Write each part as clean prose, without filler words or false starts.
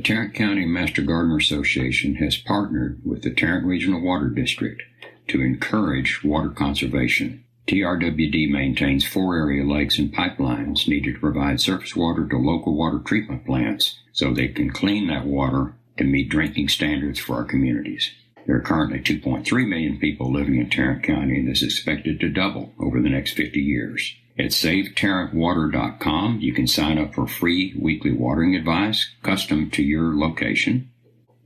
Tarrant County Master Gardener Association has partnered with the Tarrant Regional Water District to encourage water conservation. TRWD maintains 4 area lakes and pipelines needed to provide surface water to local water treatment plants so they can clean that water to meet drinking standards for our communities. There are currently 2.3 million people living in Tarrant County, and this is expected to double over the next 50 years. At SaveTarrantWater.com, you can sign up for free weekly watering advice custom to your location.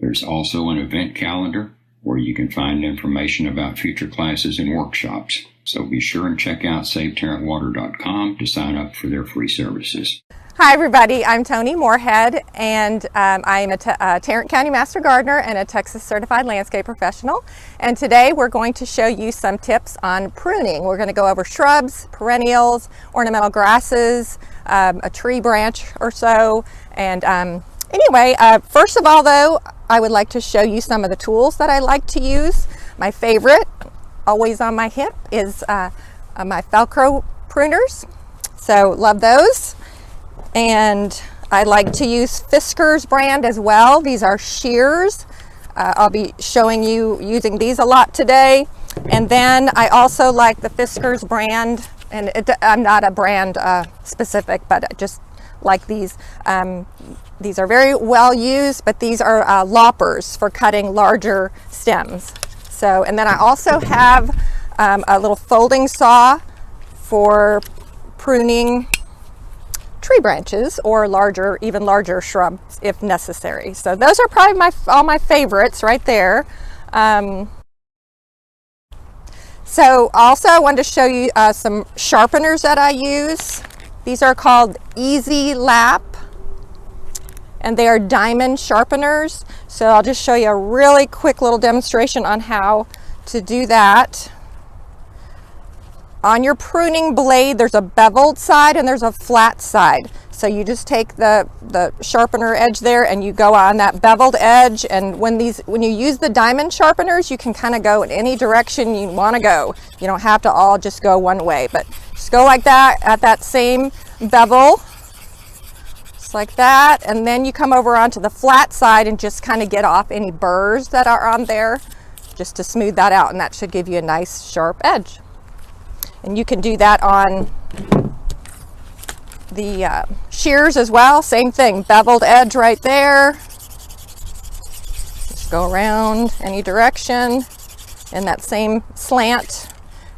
There's also an event calendar where you can find information about future classes and workshops. So be sure and check out SaveTarrantWater.com to sign up for their free services. Hi everybody, I'm Toni Moorehead, and I am a Tarrant County Master Gardener and a Texas Certified Landscape Professional. And today we're going to show you some tips on pruning. We're going to go over shrubs, perennials, ornamental grasses, a tree branch or so. And anyway, first of all though, I would like to show you some of the tools that I like to use. My favorite, always on my hip, is my Velcro pruners. So love those. And I like to use Fisker's brand as well. These are shears. I'll be showing you using these a lot today. And then I also like the Fisker's brand, and I'm not a brand specific, but I just like these. These are very well used, but these are loppers for cutting larger stems. So, and then I also have a little folding saw for pruning tree branches or larger, even larger shrubs if necessary. So those are probably all my favorites right there. So also I wanted to show you some sharpeners that I use. These are called Easy Lap, and they are diamond sharpeners. So I'll just show you a really quick little demonstration on how to do that. On your pruning blade, there's a beveled side and there's a flat side. So you just take the sharpener edge there and you go on that beveled edge. And when you use the diamond sharpeners, you can kind of go in any direction you want to go. You don't have to all just go one way, but just go like that at that same bevel, just like that. And then you come over onto the flat side and just kind of get off any burrs that are on there, just to smooth that out. And that should give you a nice sharp edge. And you can do that on the shears as well. Same thing, beveled edge right there. Just go around any direction in that same slant.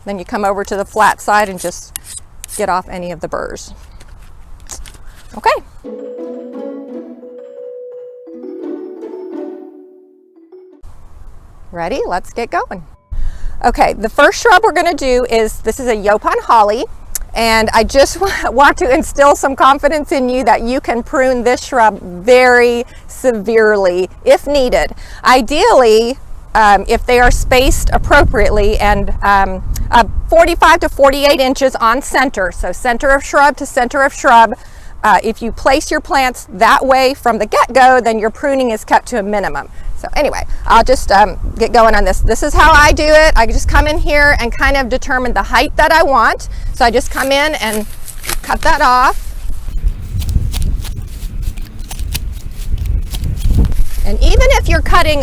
Then you come over to the flat side and just get off any of the burrs. Okay. Ready? Let's get going. Okay, the first shrub we're going to do is, this is a Yaupon holly, and I just want to instill some confidence in you that you can prune this shrub very severely if needed. Ideally, if they are spaced appropriately and 45 to 48 inches on center, so center of shrub to center of shrub. If you place your plants that way from the get-go, then your pruning is kept to a minimum. So anyway, I'll just get going on this. This is how I do it. I just come in here and kind of determine the height that I want. So I just come in and cut that off. And even if you're cutting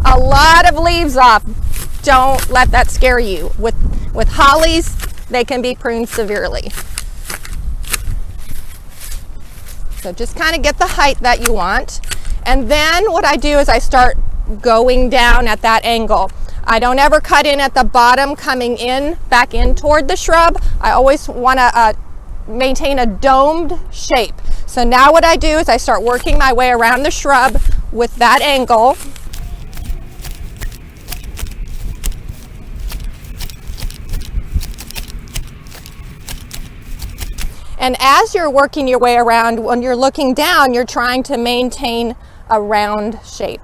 a lot of leaves off, don't let that scare you. With hollies, they can be pruned severely. So just kind of get the height that you want. And then what I do is I start going down at that angle. I don't ever cut in at the bottom coming in, back in toward the shrub. I always want to maintain a domed shape. So now what I do is I start working my way around the shrub with that angle. And as you're working your way around, when you're looking down, you're trying to maintain a round shape.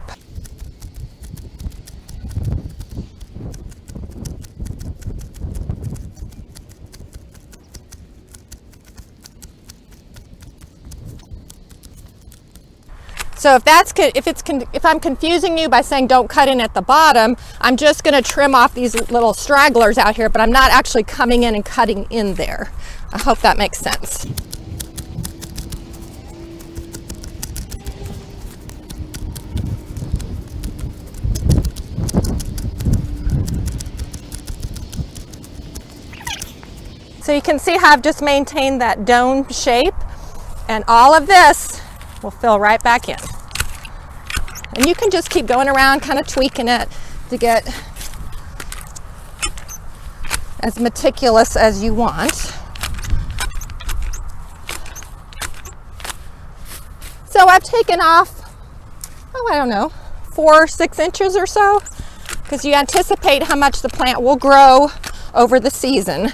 So if I'm confusing you by saying don't cut in at the bottom, I'm just going to trim off these little stragglers out here, but I'm not actually coming in and cutting in there. I hope that makes sense. So you can see how I've just maintained that dome shape, and all of this will fill right back in. And you can just keep going around kind of tweaking it to get as meticulous as you want. So I've taken off, I don't know, 4 or 6 inches or so, because you anticipate how much the plant will grow over the season.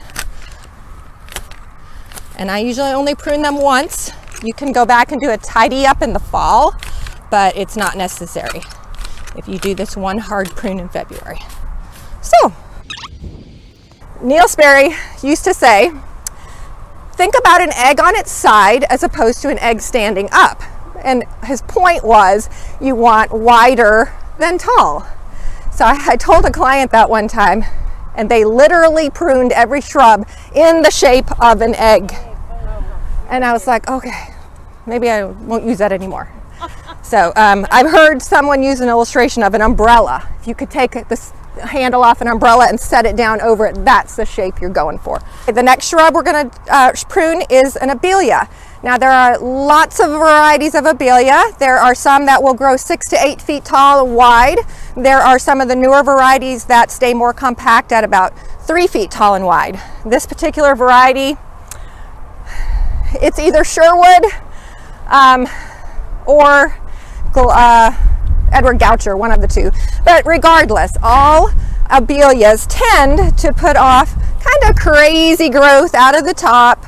And I usually only prune them once. You can go back and do a tidy up in the fall, but it's not necessary if you do this one hard prune in February. So, Neil Sperry used to say, think about an egg on its side as opposed to an egg standing up. And his point was, you want wider than tall. So I told a client that one time, and they literally pruned every shrub in the shape of an egg. And I was like, okay, maybe I won't use that anymore. So I've heard someone use an illustration of an umbrella. If you could take this handle off an umbrella and set it down over it, that's the shape you're going for. The next shrub we're going to prune is an abelia. Now there are lots of varieties of abelia. There are some that will grow 6 to 8 feet tall and wide. There are some of the newer varieties that stay more compact at about 3 feet tall and wide. This particular variety, it's either Sherwood or Edward Goucher, one of the two. But regardless, all abelias tend to put off kind of crazy growth out of the top.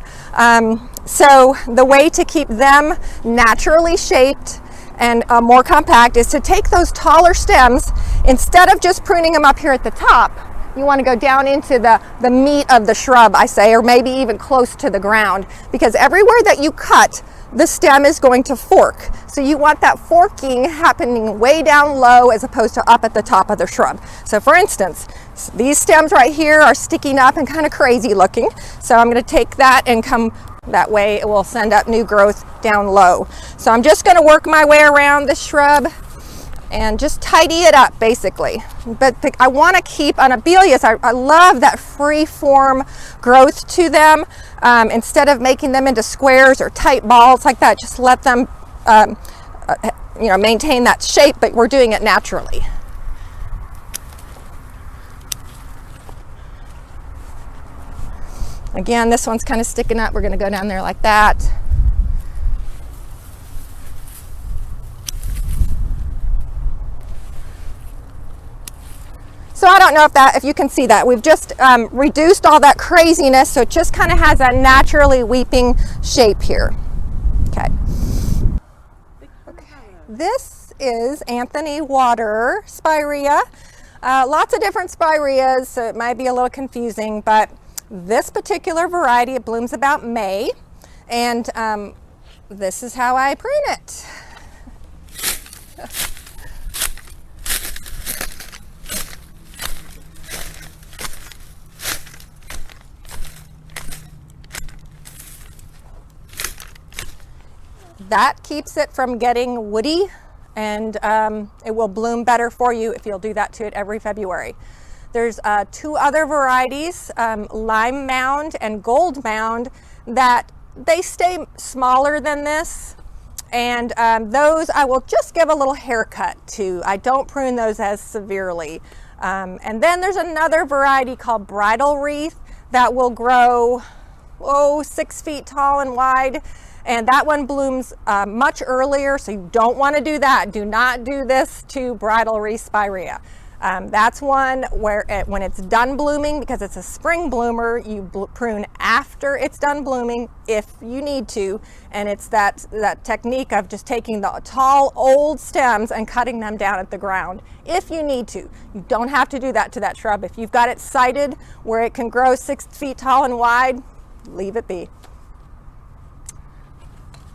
So the way to keep them naturally shaped and more compact is to take those taller stems, instead of just pruning them up here at the top, you want to go down into the meat of the shrub, I say, or maybe even close to the ground, because everywhere that you cut, the stem is going to fork. So you want that forking happening way down low as opposed to up at the top of the shrub. So for instance, these stems right here are sticking up and kind of crazy looking. So I'm going to take that and come that way. It will send up new growth down low. So I'm just going to work my way around the shrub and just tidy it up basically. But I want to keep on abelias, I love that free form growth to them. Instead of making them into squares or tight balls like that, just let them maintain that shape, but we're doing it naturally. Again, this one's kind of sticking up. We're going to go down there like that. So I don't know if you can see that. We've just reduced all that craziness, so it just kind of has that naturally weeping shape here. Okay. This is Anthony Water Spirea. Lots of different spireas, so it might be a little confusing, but this particular variety, it blooms about May, and this is how I prune it. That keeps it from getting woody, and it will bloom better for you if you'll do that to it every February. There's 2 other varieties, Lime Mound and Gold Mound, that they stay smaller than this, and those I will just give a little haircut to. I don't prune those as severely. And then there's another variety called Bridal Wreath that will grow 6 feet tall and wide. And that one blooms much earlier, so you don't want to do that. Do not do this to Bridal Wreath Spirea. That's one where when it's done blooming, because it's a spring bloomer, you prune after it's done blooming if you need to. And it's that technique of just taking the tall old stems and cutting them down at the ground if you need to. You don't have to do that to that shrub. If you've got it sited where it can grow 6 feet tall and wide, leave it be.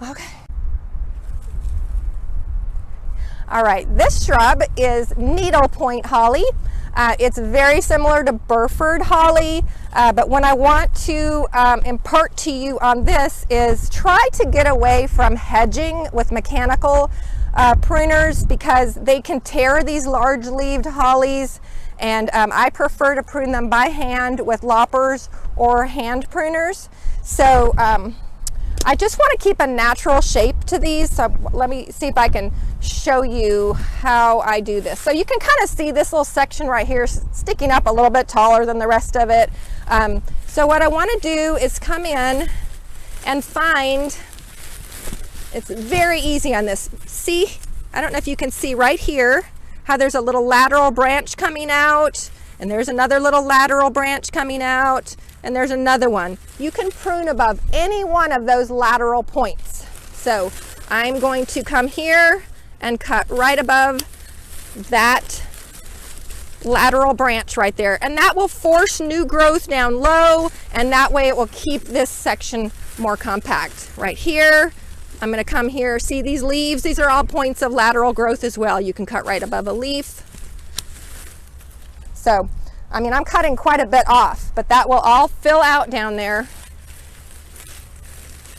Okay. All right, this shrub is needlepoint holly. It's very similar to Burford holly, but what I want to impart to you on this is try to get away from hedging with mechanical pruners, because they can tear these large-leaved hollies, And I prefer to prune them by hand with loppers or hand pruners. So I just want to keep a natural shape to these. So let me see if I can show you how I do this. So you can kind of see this little section right here sticking up a little bit taller than the rest of it. So what I want to do is come in and find, it's very easy on this. See, I don't know if you can see right here how there's a little lateral branch coming out, and there's another little lateral branch coming out, and there's another one. You can prune above any one of those lateral points. So I'm going to come here and cut right above that lateral branch right there, and that will force new growth down low, and that way it will keep this section more compact. Right here, I'm going to come here. See these leaves? These are all points of lateral growth as well. You can cut right above a leaf. So I mean, I'm cutting quite a bit off, but that will all fill out down there.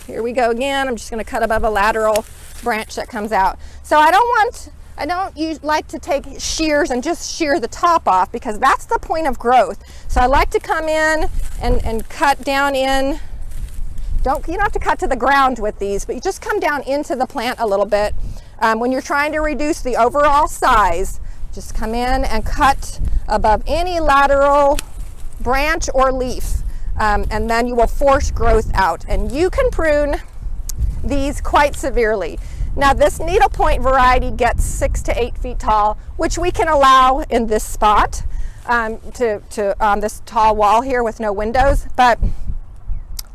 Here we go again. I'm just going to cut above a lateral branch that comes out. So I don't like to take shears and just shear the top off, because that's the point of growth. So I like to come in and cut down in. You don't have to cut to the ground with these, but you just come down into the plant a little bit. When you're trying to reduce the overall size, just come in and cut above any lateral branch or leaf, and then you will force growth out, and you can prune these quite severely. Now this needlepoint variety gets 6 to 8 feet tall, which we can allow in this spot, on this tall wall here with no windows. But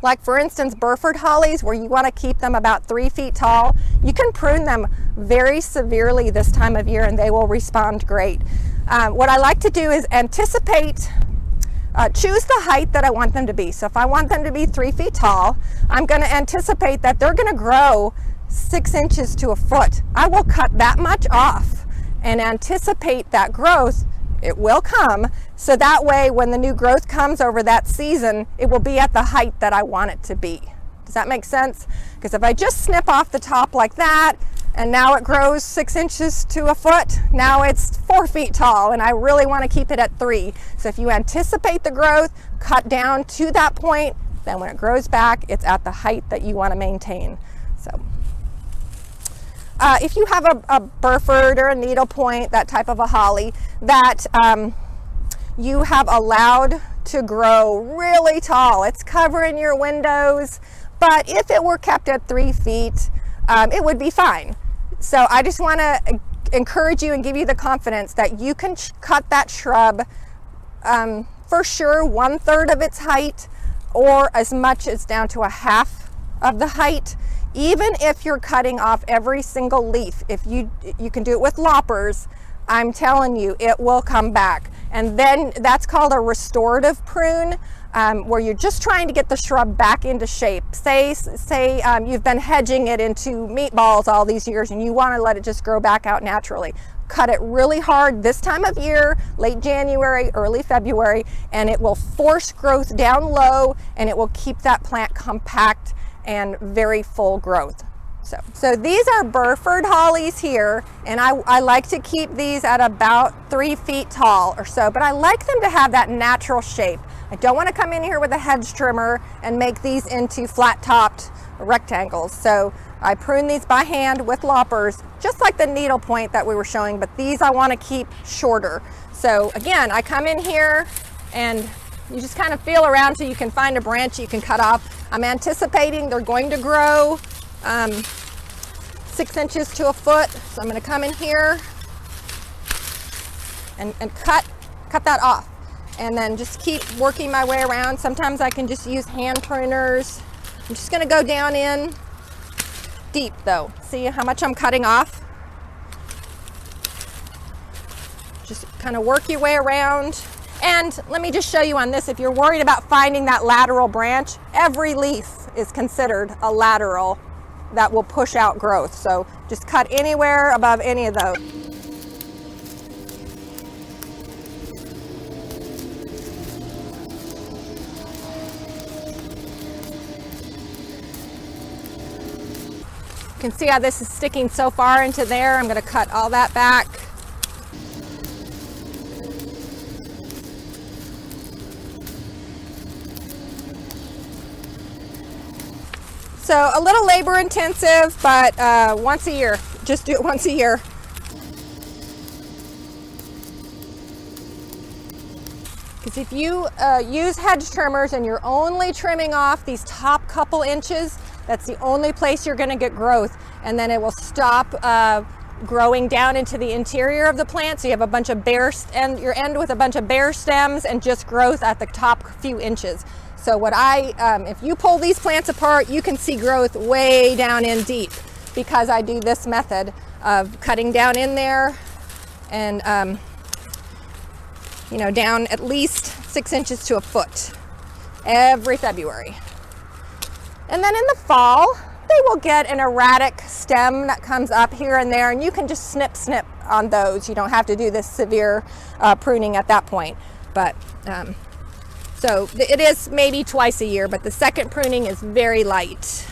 like for instance, Burford hollies, where you want to keep them about 3 feet tall, you can prune them very severely this time of year and they will respond great. What I like to do is anticipate, choose the height that I want them to be. So if I want them to be 3 feet tall, I'm going to anticipate that they're going to grow 6 inches to a foot. I will cut that much off and anticipate that growth. It will come, so that way when the new growth comes over that season, it will be at the height that I want it to be. Does that make sense? Because if I just snip off the top like that, and now it grows 6 inches to a foot, now it's 4 feet tall, and I really want to keep it at 3. So if you anticipate the growth, cut down to that point, then when it grows back, it's at the height that you want to maintain. So if you have a Burford or a needlepoint, that type of a holly, that you have allowed to grow really tall, it's covering your windows, but if it were kept at 3 feet, it would be fine. So I just want to encourage you and give you the confidence that you can cut that shrub for sure 1/3 of its height, or as much as down to a half of the height. Even if you're cutting off every single leaf, if you can do it with loppers, I'm telling you, it will come back. And then that's called a restorative prune, where you're just trying to get the shrub back into shape. Say you've been hedging it into meatballs all these years and you want to let it just grow back out naturally. Cut it really hard this time of year, late January, early February, and it will force growth down low, and it will keep that plant compact and very full growth. So these are Burford hollies here, and I like to keep these at about 3 feet tall or so, but I like them to have that natural shape. I don't want to come in here with a hedge trimmer and make these into flat-topped rectangles. So I prune these by hand with loppers, just like the needlepoint that we were showing, but these I want to keep shorter. So again, I come in here and you just kind of feel around till you can find a branch you can cut off. I'm anticipating they're going to grow 6 inches to a foot. So I'm going to come in here and cut that off, and then just keep working my way around. Sometimes I can just use hand pruners. I'm just going to go down in deep though. See how much I'm cutting off? Just kind of work your way around. And let me just show you on this, if you're worried about finding that lateral branch, every leaf is considered a lateral that will push out growth. So just cut anywhere above any of those. You can see how this is sticking so far into there. I'm going to cut all that back. So a little labor intensive, but once a year. Just do it once a year. Because if you use hedge trimmers and you're only trimming off these top couple inches, that's the only place you're going to get growth, and then it will stop growing down into the interior of the plant. So you have a bunch of bare and you end with a bunch of bare stems and just growth at the top few inches. So what if you pull these plants apart, you can see growth way down in deep, because I do this method of cutting down in there and you know, down at least 6 inches to a foot every February. And then in the fall, they will get an erratic stem that comes up here and there, and you can just snip on those. You don't have to do this severe pruning at that point. But so it is maybe twice a year, but the second pruning is very light.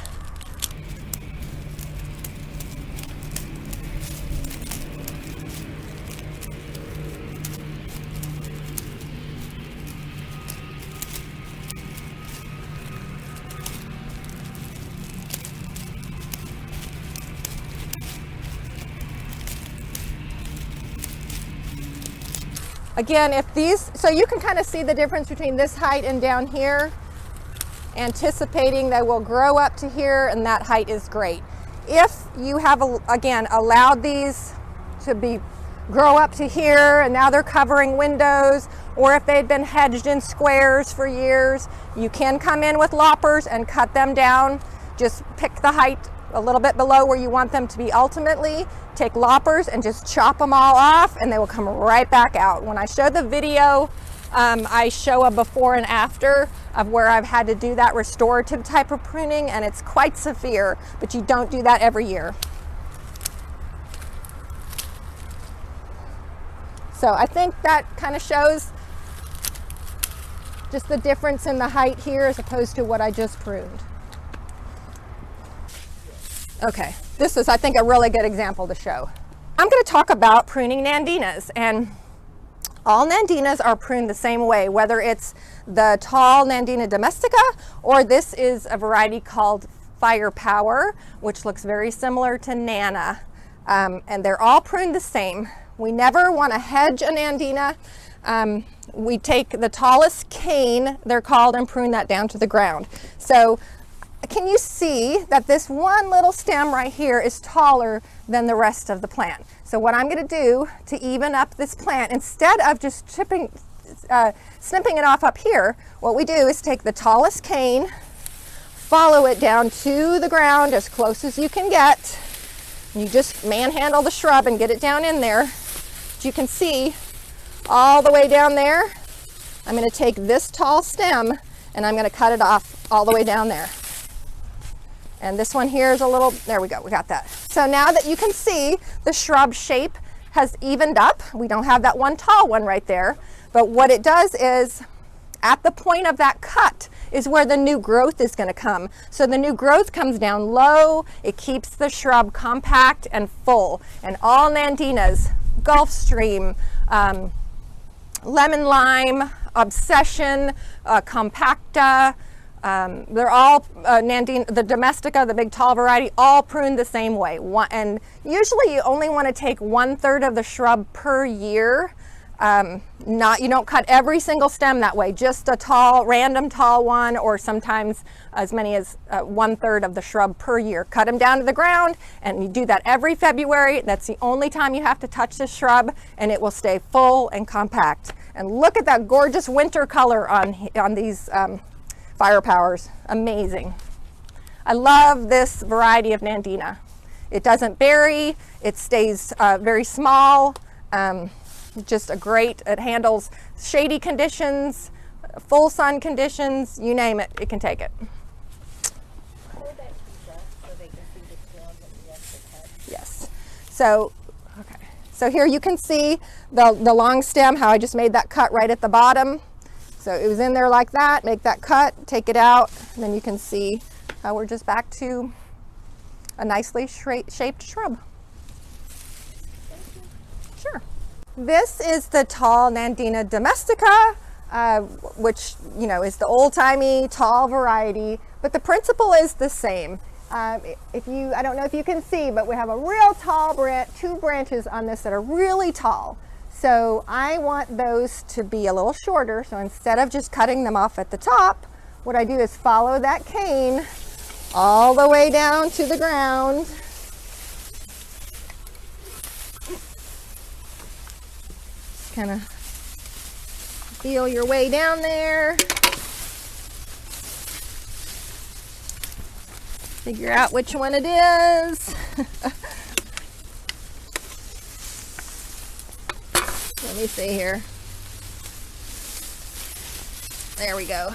Again, so you can kind of see the difference between this height and down here, anticipating they will grow up to here, and that height is great. If you have, again, allowed these to grow up to here and now they're covering windows, or if they'd been hedged in squares for years, you can come in with loppers and cut them down. Just pick the height a little bit below where you want them to be ultimately. Take loppers and just chop them all off, and they will come right back out. When I show the video, I show a before and after of where I've had to do that restorative type of pruning, and it's quite severe, but you don't do that every year. So I think that kind of shows just the difference in the height here as opposed to what I just pruned. Okay, this is, I think, a really good example to show. I'm going to talk about pruning nandinas, and all nandinas are pruned the same way, whether it's the tall Nandina domestica, or this is a variety called Firepower, which looks very similar to Nana, and they're all pruned the same. We never want to hedge a nandina. We take the tallest cane, they're called, and prune that down to the ground. So can you see that this one little stem right here is taller than the rest of the plant? So what I'm going to do to even up this plant, instead of just snipping it off up here, what we do is take the tallest cane, follow it down to the ground as close as you can get. You just manhandle the shrub and get it down in there. As you can see, all the way down there, I'm going to take this tall stem and I'm going to cut it off all the way down there. And this one here is a little, there we go, we got that. So now that you can see the shrub shape has evened up, we don't have that one tall one right there, but what it does is at the point of that cut is where the new growth is going to come. So the new growth comes down low, it keeps the shrub compact and full. And all nandinas, Gulfstream, Lemon Lime, Obsession, Compacta, they're all Nandina, the Domestica, the big tall variety, all pruned the same way. And usually you only want to take 1/3 of the shrub per year. You don't cut every single stem that way, just a tall, random tall one, or sometimes as many as 1/3 of the shrub per year. Cut them down to the ground, and you do that every February. That's the only time you have to touch the shrub, and it will stay full and compact. And look at that gorgeous winter color on these Firepowers. Amazing. I love this variety of Nandina. It doesn't berry, it stays very small. Just a great, it handles shady conditions, full sun conditions, you name it, it can take it. Yes. So, okay. So here you can see the long stem, how I just made that cut right at the bottom. So it was in there like that, make that cut, take it out, and then you can see how we're just back to a nicely shaped shrub. Sure. This is the tall Nandina domestica, which, you know, is the old-timey tall variety, but the principle is the same. I don't know if you can see, but we have a real tall branch, 2 branches on this that are really tall. So I want those to be a little shorter. So instead of just cutting them off at the top, what I do is follow that cane all the way down to the ground. Just kind of feel your way down there. Figure out which one it is. Let me see here. There we go.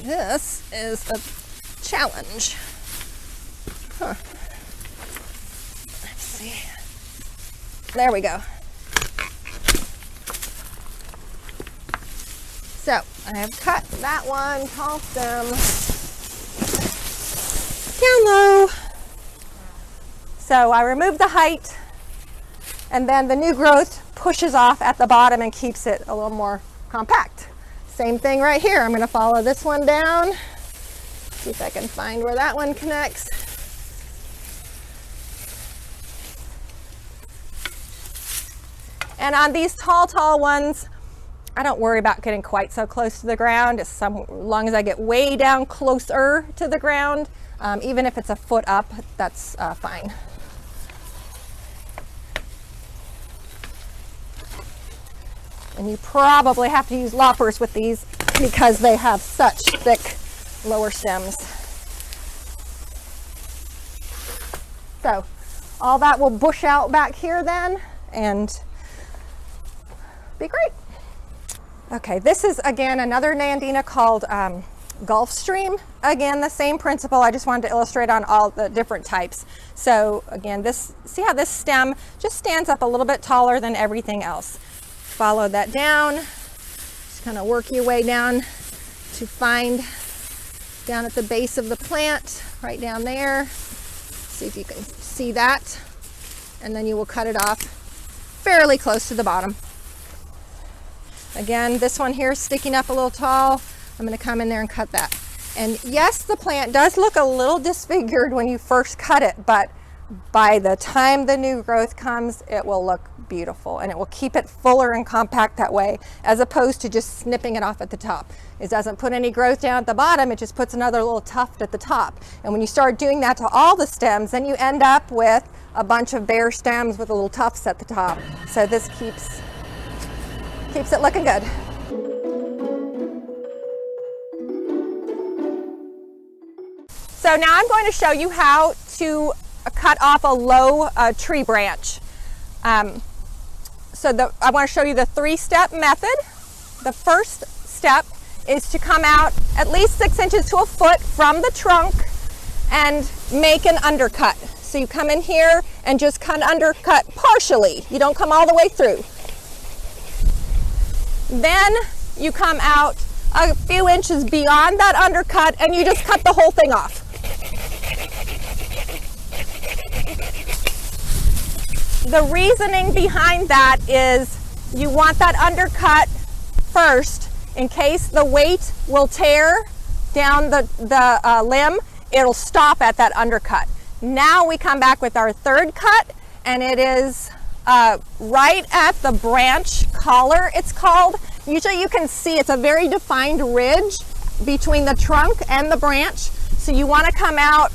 This is a challenge. Huh. Let's see. There we go. So I have cut that one, tall stem, down low. So I removed the height, and then the new growth pushes off at the bottom and keeps it a little more compact. Same thing right here. I'm going to follow this one down. See if I can find where that one connects. And on these tall ones, I don't worry about getting quite so close to the ground. As long as I get way down closer to the ground, even if it's a foot up, that's fine. And you probably have to use loppers with these because they have such thick lower stems. So all that will bush out back here then and be great. Okay, this is again another Nandina called Gulf Stream. Again, the same principle. I just wanted to illustrate on all the different types. So again, see how this stem just stands up a little bit taller than everything else. Follow that down. Just kind of work your way down to find down at the base of the plant, right down there. See if you can see that. And then you will cut it off fairly close to the bottom. Again, this one here is sticking up a little tall. I'm going to come in there and cut that. And yes, the plant does look a little disfigured when you first cut it, but by the time the new growth comes, it will look beautiful and it will keep it fuller and compact that way, as opposed to just snipping it off at the top. It doesn't put any growth down at the bottom, it just puts another little tuft at the top. And when you start doing that to all the stems, then you end up with a bunch of bare stems with little tufts at the top. So this keeps it looking good. So now I'm going to show you how to cut off a low tree branch. I want to show you the 3-step method. The first step is to come out at least 6 inches to a foot from the trunk and make an undercut. So you come in here and just kind of undercut partially. You don't come all the way through. Then you come out a few inches beyond that undercut and you just cut the whole thing off. The reasoning behind that is you want that undercut first in case the weight will tear down the limb. It'll stop at that undercut. Now we come back with our third cut, and it is right at the branch collar, it's called. Usually you can see it's a very defined ridge between the trunk and the branch. So you want to come out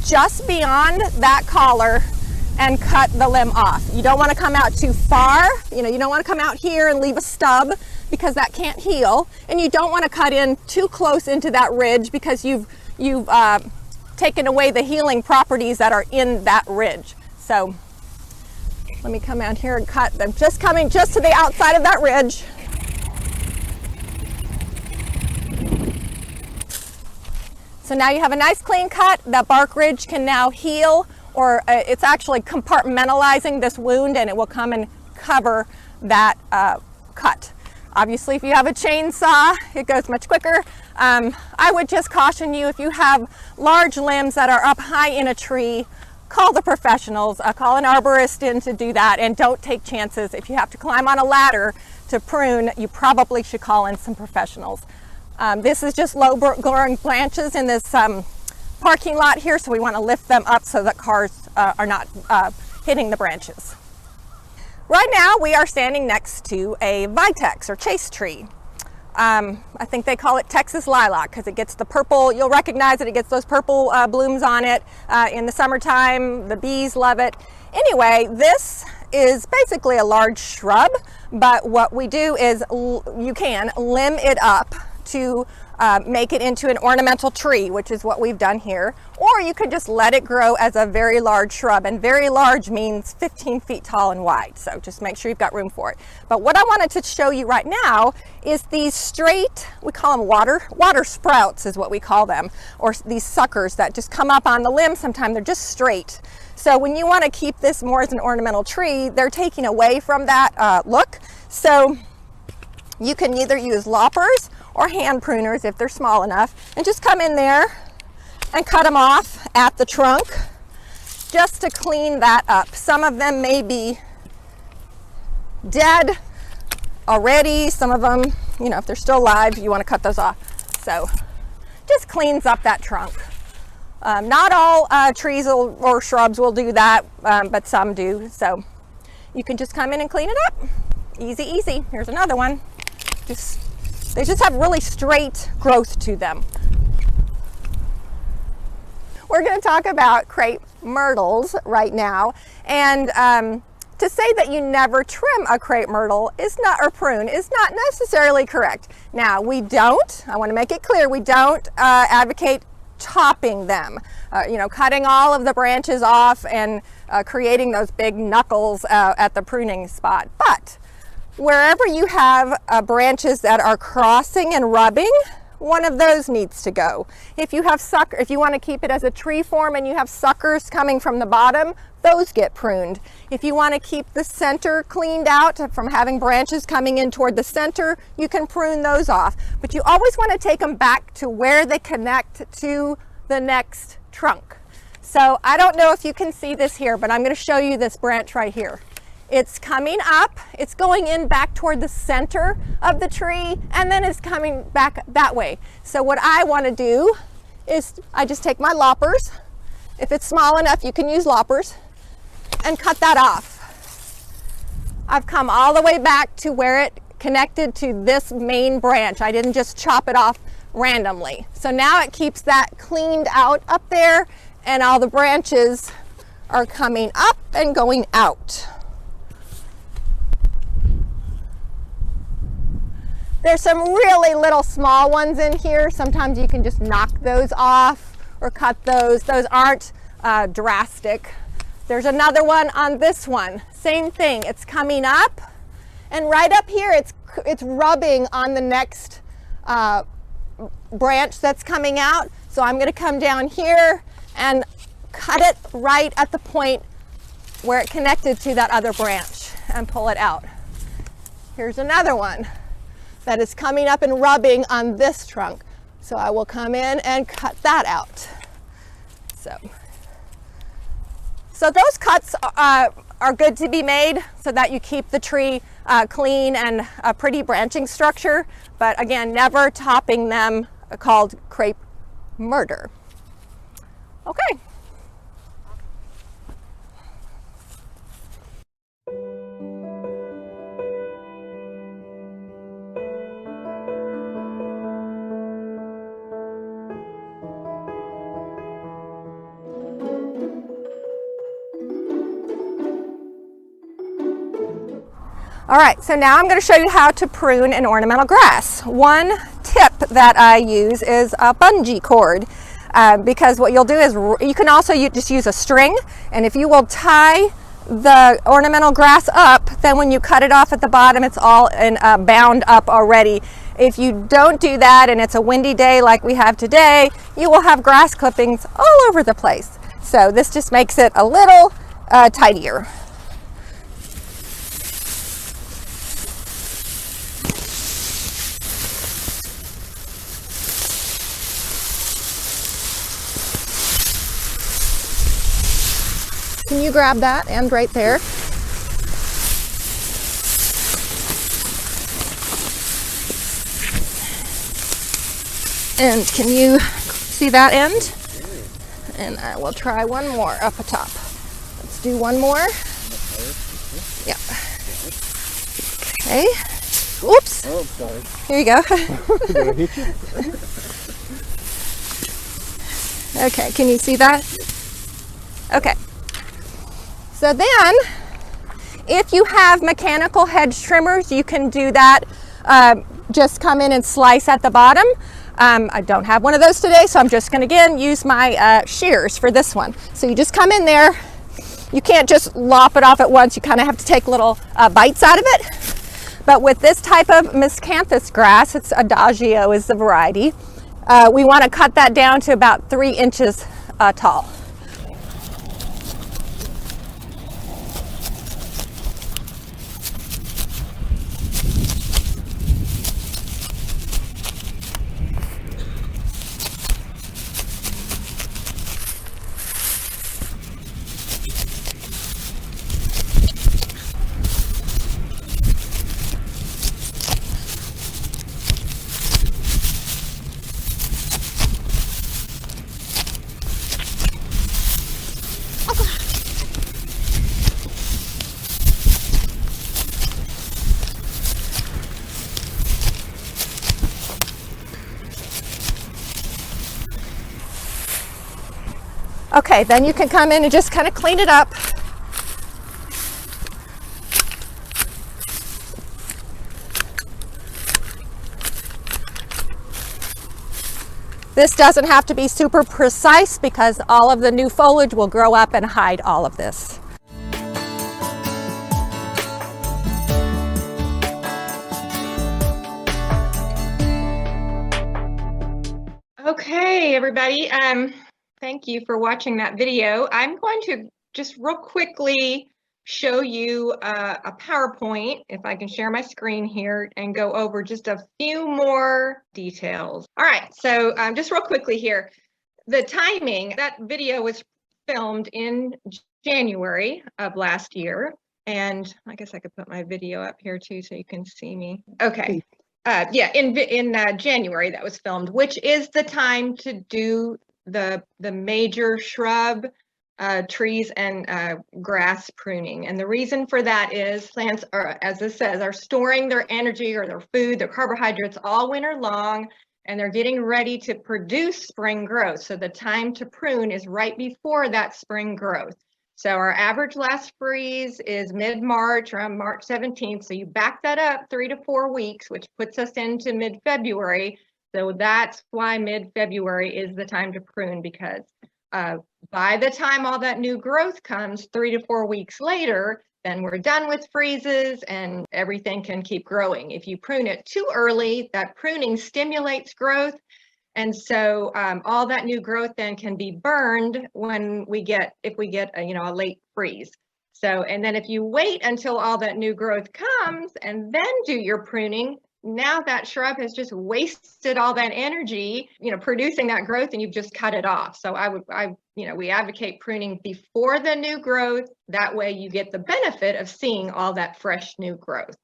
just beyond that collar and cut the limb off. You don't want to come out too far. You don't want to come out here and leave a stub because that can't heal. And you don't want to cut in too close into that ridge because you've taken away the healing properties that are in that ridge. So let me come out here and cut. I'm just coming just to the outside of that ridge. So now you have a nice clean cut. That bark ridge can now heal, or it's actually compartmentalizing this wound, and it will come and cover that cut. Obviously, if you have a chainsaw, it goes much quicker. I would just caution you, if you have large limbs that are up high in a tree, call the professionals, call an arborist in to do that, and don't take chances. If you have to climb on a ladder to prune, you probably should call in some professionals. This is just low growing branches in this parking lot here, so we want to lift them up so that cars are not hitting the branches. Right now we are standing next to a vitex or chase tree. I think they call it Texas lilac because it gets the purple, you'll recognize it, it gets those purple blooms on it in the summertime. The bees love it. Anyway, this is basically a large shrub, but what we do is you can limb it up to make it into an ornamental tree, which is what we've done here, or you could just let it grow as a very large shrub, and very large means 15 feet tall and wide, so just make sure you've got room for it. But what I wanted to show you right now is these straight, we call them water sprouts is what we call them, or these suckers that just come up on the limb. Sometimes they're just straight. So when you want to keep this more as an ornamental tree, they're taking away from that look. So you can either use loppers or hand pruners if they're small enough, and just come in there and cut them off at the trunk just to clean that up. Some of them may be dead already. Some of them, you know, if they're still alive, you want to cut those off. So just cleans up that trunk. Not all trees or shrubs will do that, but some do. So you can just come in and clean it up. Easy, easy. Here's another one. They just have really straight growth to them. We're going to talk about crepe myrtles right now, and to say that you never trim a crepe myrtle is not, or prune, is not necessarily correct. Now, we don't, I want to make it clear, we don't advocate chopping them, you know, cutting all of the branches off and creating those big knuckles at the pruning spot. But wherever you have branches that are crossing and rubbing, one of those needs to go. If you have if you want to keep it as a tree form and you have suckers coming from the bottom, those get pruned. If you want to keep the center cleaned out from having branches coming in toward the center, you can prune those off. But you always want to take them back to where they connect to the next trunk. So I don't know if you can see this here, but I'm going to show you this branch right here. It's coming up, it's going in back toward the center of the tree, and then it's coming back that way. So what I want to do is I just take my loppers. If it's small enough, you can use loppers, and cut that off. I've come all the way back to where it connected to this main branch. I didn't just chop it off randomly. So now it keeps that cleaned out up there, and all the branches are coming up and going out. There's some really little small ones in here. Sometimes you can just knock those off or cut those. Those aren't drastic. There's another one on this one. Same thing. It's coming up, and right up here it's rubbing on the next branch that's coming out. So I'm going to come down here and cut it right at the point where it connected to that other branch and pull it out. Here's another one that is coming up and rubbing on this trunk. So I will come in and cut that out. So those cuts are good to be made so that you keep the tree clean and a pretty branching structure, but again, never topping them, called crepe murder. Okay. All right, so now I'm going to show you how to prune an ornamental grass. One tip that I use is a bungee cord, because what you'll do is you can also just use a string, and if you will tie the ornamental grass up, then when you cut it off at the bottom, it's all bound up already. If you don't do that and it's a windy day like we have today, you will have grass clippings all over the place. So this just makes it a little tidier. you grab that end right there? And can you see that end? And I will try one more up atop. Let's do one more. Yep. Okay. Oops. Oh, sorry. Here you go. Did I hit you? Okay, can you see that? Okay. So then, if you have mechanical hedge trimmers, you can do that. Just come in and slice at the bottom. I don't have one of those today, so I'm just going to again use my shears for this one. So you just come in there. You can't just lop it off at once. You kind of have to take little bites out of it. But with this type of miscanthus grass, it's adagio is the variety, we want to cut that down to about 3 inches tall. Okay, then you can come in and just kind of clean it up. This doesn't have to be super precise because all of the new foliage will grow up and hide all of this. Okay, everybody. Thank you for watching that video. I'm going to just real quickly show you a PowerPoint, if I can share my screen here, and go over just a few more details. All right, so just real quickly here, the timing, that video was filmed in January of last year, and I guess I could put my video up here too so you can see me. Okay. Yeah, in January that was filmed, which is the time to do the major shrub, trees, and grass pruning. And the reason for that is plants are, as this says, are storing their energy or their food, their carbohydrates all winter long, and they're getting ready to produce spring growth. So the time to prune is right before that spring growth. So our average last freeze is mid-March, around March 17th. So you back that up 3 to 4 weeks, which puts us into mid-February. So that's why mid-February is the time to prune, because by the time all that new growth comes 3 to 4 weeks later, then we're done with freezes and everything can keep growing. If you prune it too early, that pruning stimulates growth. And so all that new growth then can be burned when if we get a late freeze. So, and then if you wait until all that new growth comes and then do your pruning, now that shrub has just wasted all that energy, producing that growth, and you've just cut it off. So we advocate pruning before the new growth. That way you get the benefit of seeing all that fresh new growth.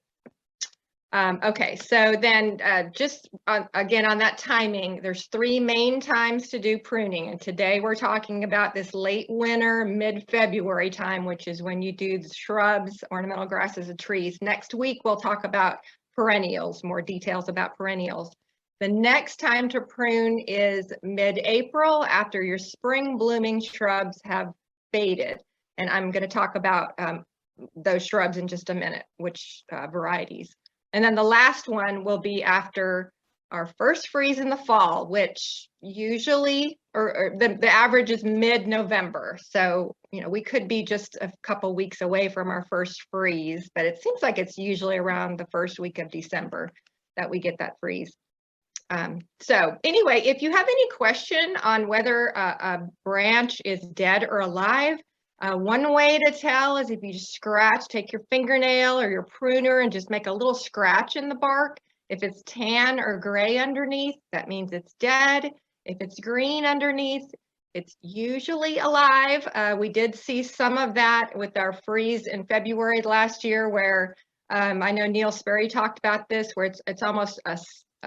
Okay, so then again on that timing, there's 3 main times to do pruning. And today we're talking about this late winter, mid-February time, which is when you do the shrubs, ornamental grasses, and trees. Next week, we'll talk about perennials, more details about perennials. The next time to prune is mid-April, after your spring blooming shrubs have faded. And I'm going to talk about those shrubs in just a minute, which varieties. And then the last one will be after our first freeze in the fall, which usually, or the average is mid-November. So, we could be just a couple weeks away from our first freeze, but it seems like it's usually around the first week of December that we get that freeze. So anyway, if you have any question on whether a branch is dead or alive, one way to tell is if you just take your fingernail or your pruner and just make a little scratch in the bark. If it's tan or gray underneath, that means it's dead. If it's green underneath, it's usually alive. We did see some of that with our freeze in February last year, where I know Neil Sperry talked about this, where it's almost a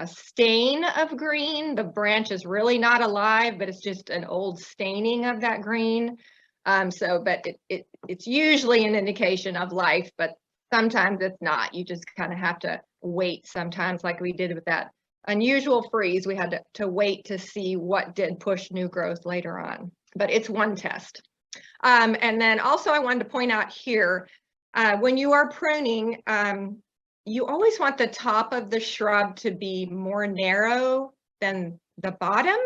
stain of green. The branch is really not alive, but it's just an old staining of that green. But it's usually an indication of life, but sometimes it's not. You just kind of have to wait sometimes, like we did with that unusual freeze. We had to wait to see what did push new growth later on, but it's one test. And then also I wanted to point out here, when you are pruning, you always want the top of the shrub to be more narrow than the bottom,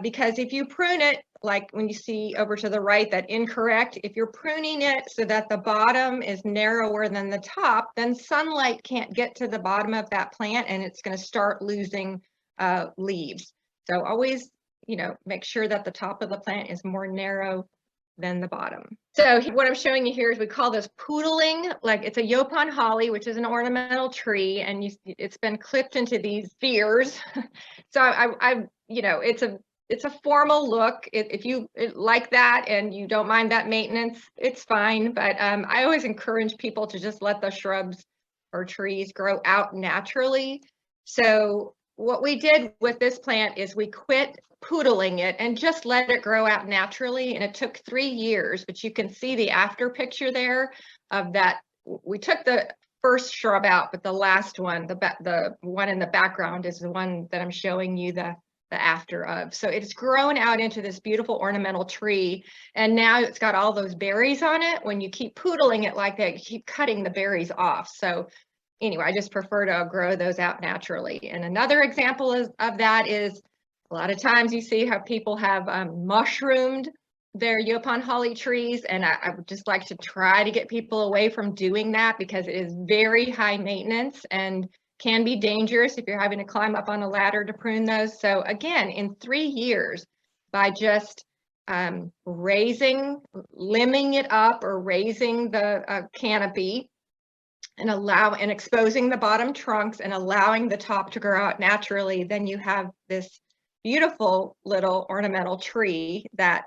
because if you prune it, like when you see over to the right, that incorrect, if you're pruning it so that the bottom is narrower than the top, then sunlight can't get to the bottom of that plant and it's going to start losing leaves. So always, make sure that the top of the plant is more narrow than the bottom. So what I'm showing you here is we call this poodling. Like, it's a Yopon holly, which is an ornamental tree, and it's been clipped into these spheres. So it's a formal look. If you like that and you don't mind that maintenance, it's fine. But I always encourage people to just let the shrubs or trees grow out naturally. So what we did with this plant is we quit poodling it and just let it grow out naturally. And it took 3 years, but you can see the after picture there of that. We took the first shrub out, but the last one, the one in the background, is the one that I'm showing you the after of. So it's grown out into this beautiful ornamental tree, and now it's got all those berries on it. When you keep poodling it like that, you keep cutting the berries off. So anyway, I just prefer to grow those out naturally. And another example of that is, a lot of times you see how people have mushroomed their Yopon holly trees, and I would just like to try to get people away from doing that, because it is very high maintenance and can be dangerous if you're having to climb up on a ladder to prune those. So again, in 3 years, by just limbing it up or raising the canopy and exposing the bottom trunks and allowing the top to grow out naturally, then you have this beautiful little ornamental tree that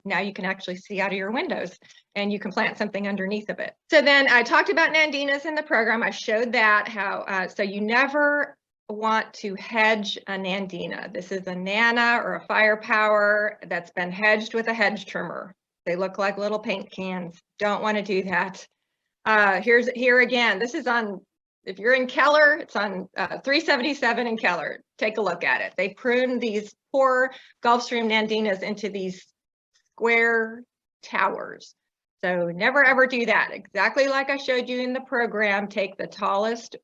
now you can actually see out of your windows, and you can plant something underneath of it. So then I talked about nandinas in the program. I showed that how, so you never want to hedge a nandina. This is a nana or a firepower that's been hedged with a hedge trimmer. They look like little paint cans. Don't want to do that. Here again, this is on, if you're in Keller, it's on 377 in Keller. Take a look at it. They prune these poor Gulfstream nandinas into these square towers. So never ever do that. Exactly like I showed you in the program, take the tallest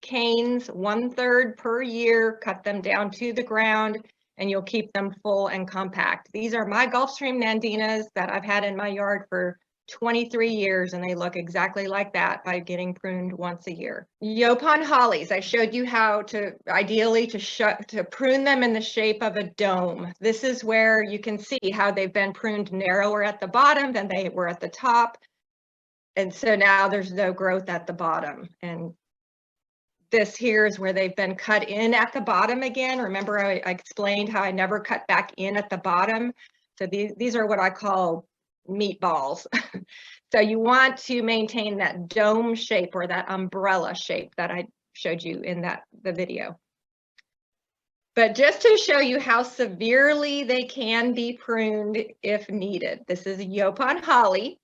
canes, 1/3 per year, cut them down to the ground, and you'll keep them full and compact. These are my Gulfstream nandinas that I've had in my yard for 23 years, and they look exactly like that by getting pruned once a year. Yopon hollies, I showed you how to ideally to prune them in the shape of a dome. This is where you can see how they've been pruned narrower at the bottom than they were at the top. And so now there's no growth at the bottom. And this here is where they've been cut in at the bottom again. Remember I explained how I never cut back in at the bottom. So these are what I call meatballs. So you want to maintain that dome shape or that umbrella shape that I showed you in the video. But just to show you how severely they can be pruned if needed. This is a Yopon holly.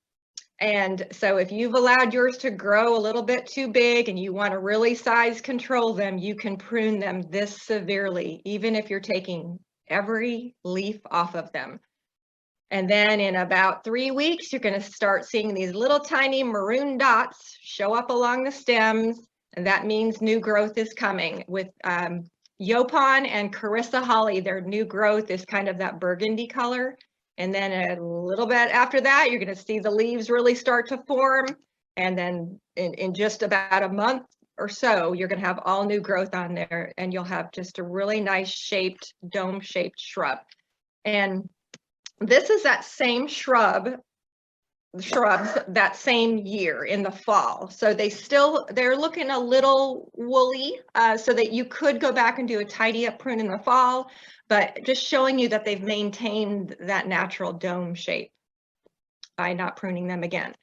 And so if you've allowed yours to grow a little bit too big and you want to really size control them, you can prune them this severely, even if you're taking every leaf off of them. And then in about 3 weeks, you're going to start seeing these little tiny maroon dots show up along the stems. And that means new growth is coming. With Yopon and Carissa holly, their new growth is kind of that burgundy color. And then a little bit after that, you're going to see the leaves really start to form. And then in just about a month or so, you're going to have all new growth on there. And you'll have just a really nice shaped, dome-shaped shrub. And this is that same shrub shrubs that same year in the fall. So they're looking a little woolly, so that you could go back and do a tidy up prune in the fall, but just showing you that they've maintained that natural dome shape by not pruning them again.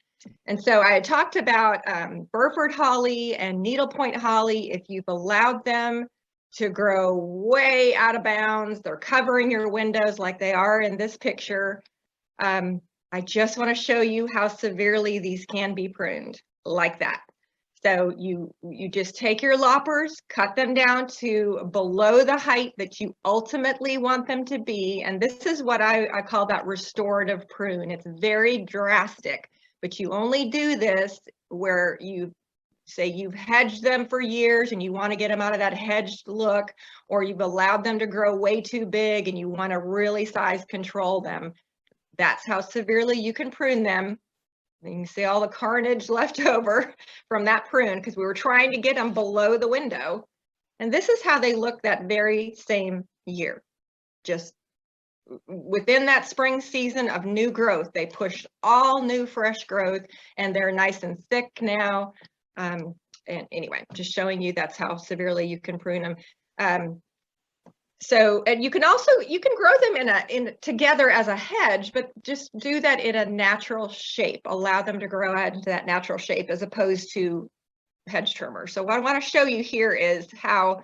And so I had talked about Burford holly and needlepoint holly. If you've allowed them to grow way out of bounds, they're covering your windows like they are in this picture. I just want to show you how severely these can be pruned like that. So you just take your loppers, cut them down to below the height that you ultimately want them to be. And this is what I call that restorative prune. It's very drastic, but you only do this where you say you've hedged them for years and you want to get them out of that hedged look, or you've allowed them to grow way too big and you want to really size control them. That's how severely you can prune them. You can see all the carnage left over from that prune because we were trying to get them below the window. And this is how they look that very same year. Just within that spring season of new growth, they pushed all new fresh growth and they're nice and thick now. And anyway, just showing you that's how severely you can prune them. So, and you can grow them in together as a hedge, but just do that in a natural shape. Allow them to grow out into that natural shape as opposed to hedge trimmer. So what I want to show you here is how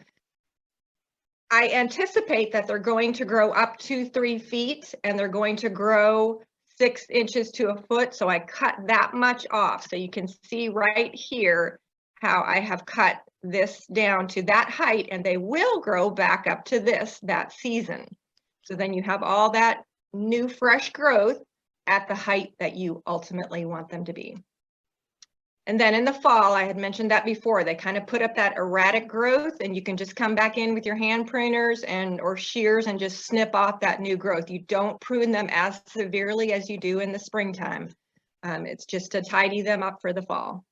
I anticipate that they're going to grow up to 3 feet and they're going to grow 6 inches to a foot. So I cut that much off. So you can see right here how I have cut this down to that height, and they will grow back up to that season. So then you have all that new fresh growth at the height that you ultimately want them to be. And then in the fall, I had mentioned that before, they kind of put up that erratic growth, and you can just come back in with your hand pruners or shears and just snip off that new growth. You don't prune them as severely as you do in the springtime. It's just to tidy them up for the fall.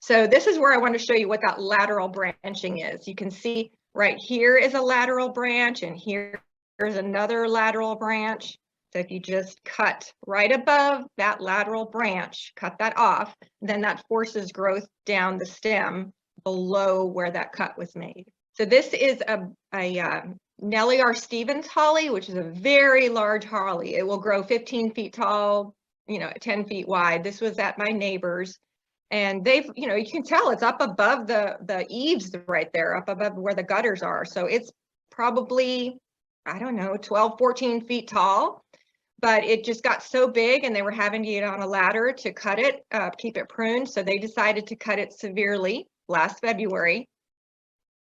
So this is where I want to show you what that lateral branching is. You can see right here is a lateral branch and here's another lateral branch. So if you just cut right above that lateral branch, cut that off, then that forces growth down the stem below where that cut was made. So this is a Nellie R. Stevens holly, which is a very large holly. It will grow 15 feet tall, 10 feet wide. This was at my neighbor's. And they've, you can tell it's up above the eaves right there, up above where the gutters are. So it's probably, I don't know, 12, 14 feet tall, but it just got so big and they were having to get on a ladder to cut it, keep it pruned. So they decided to cut it severely last February.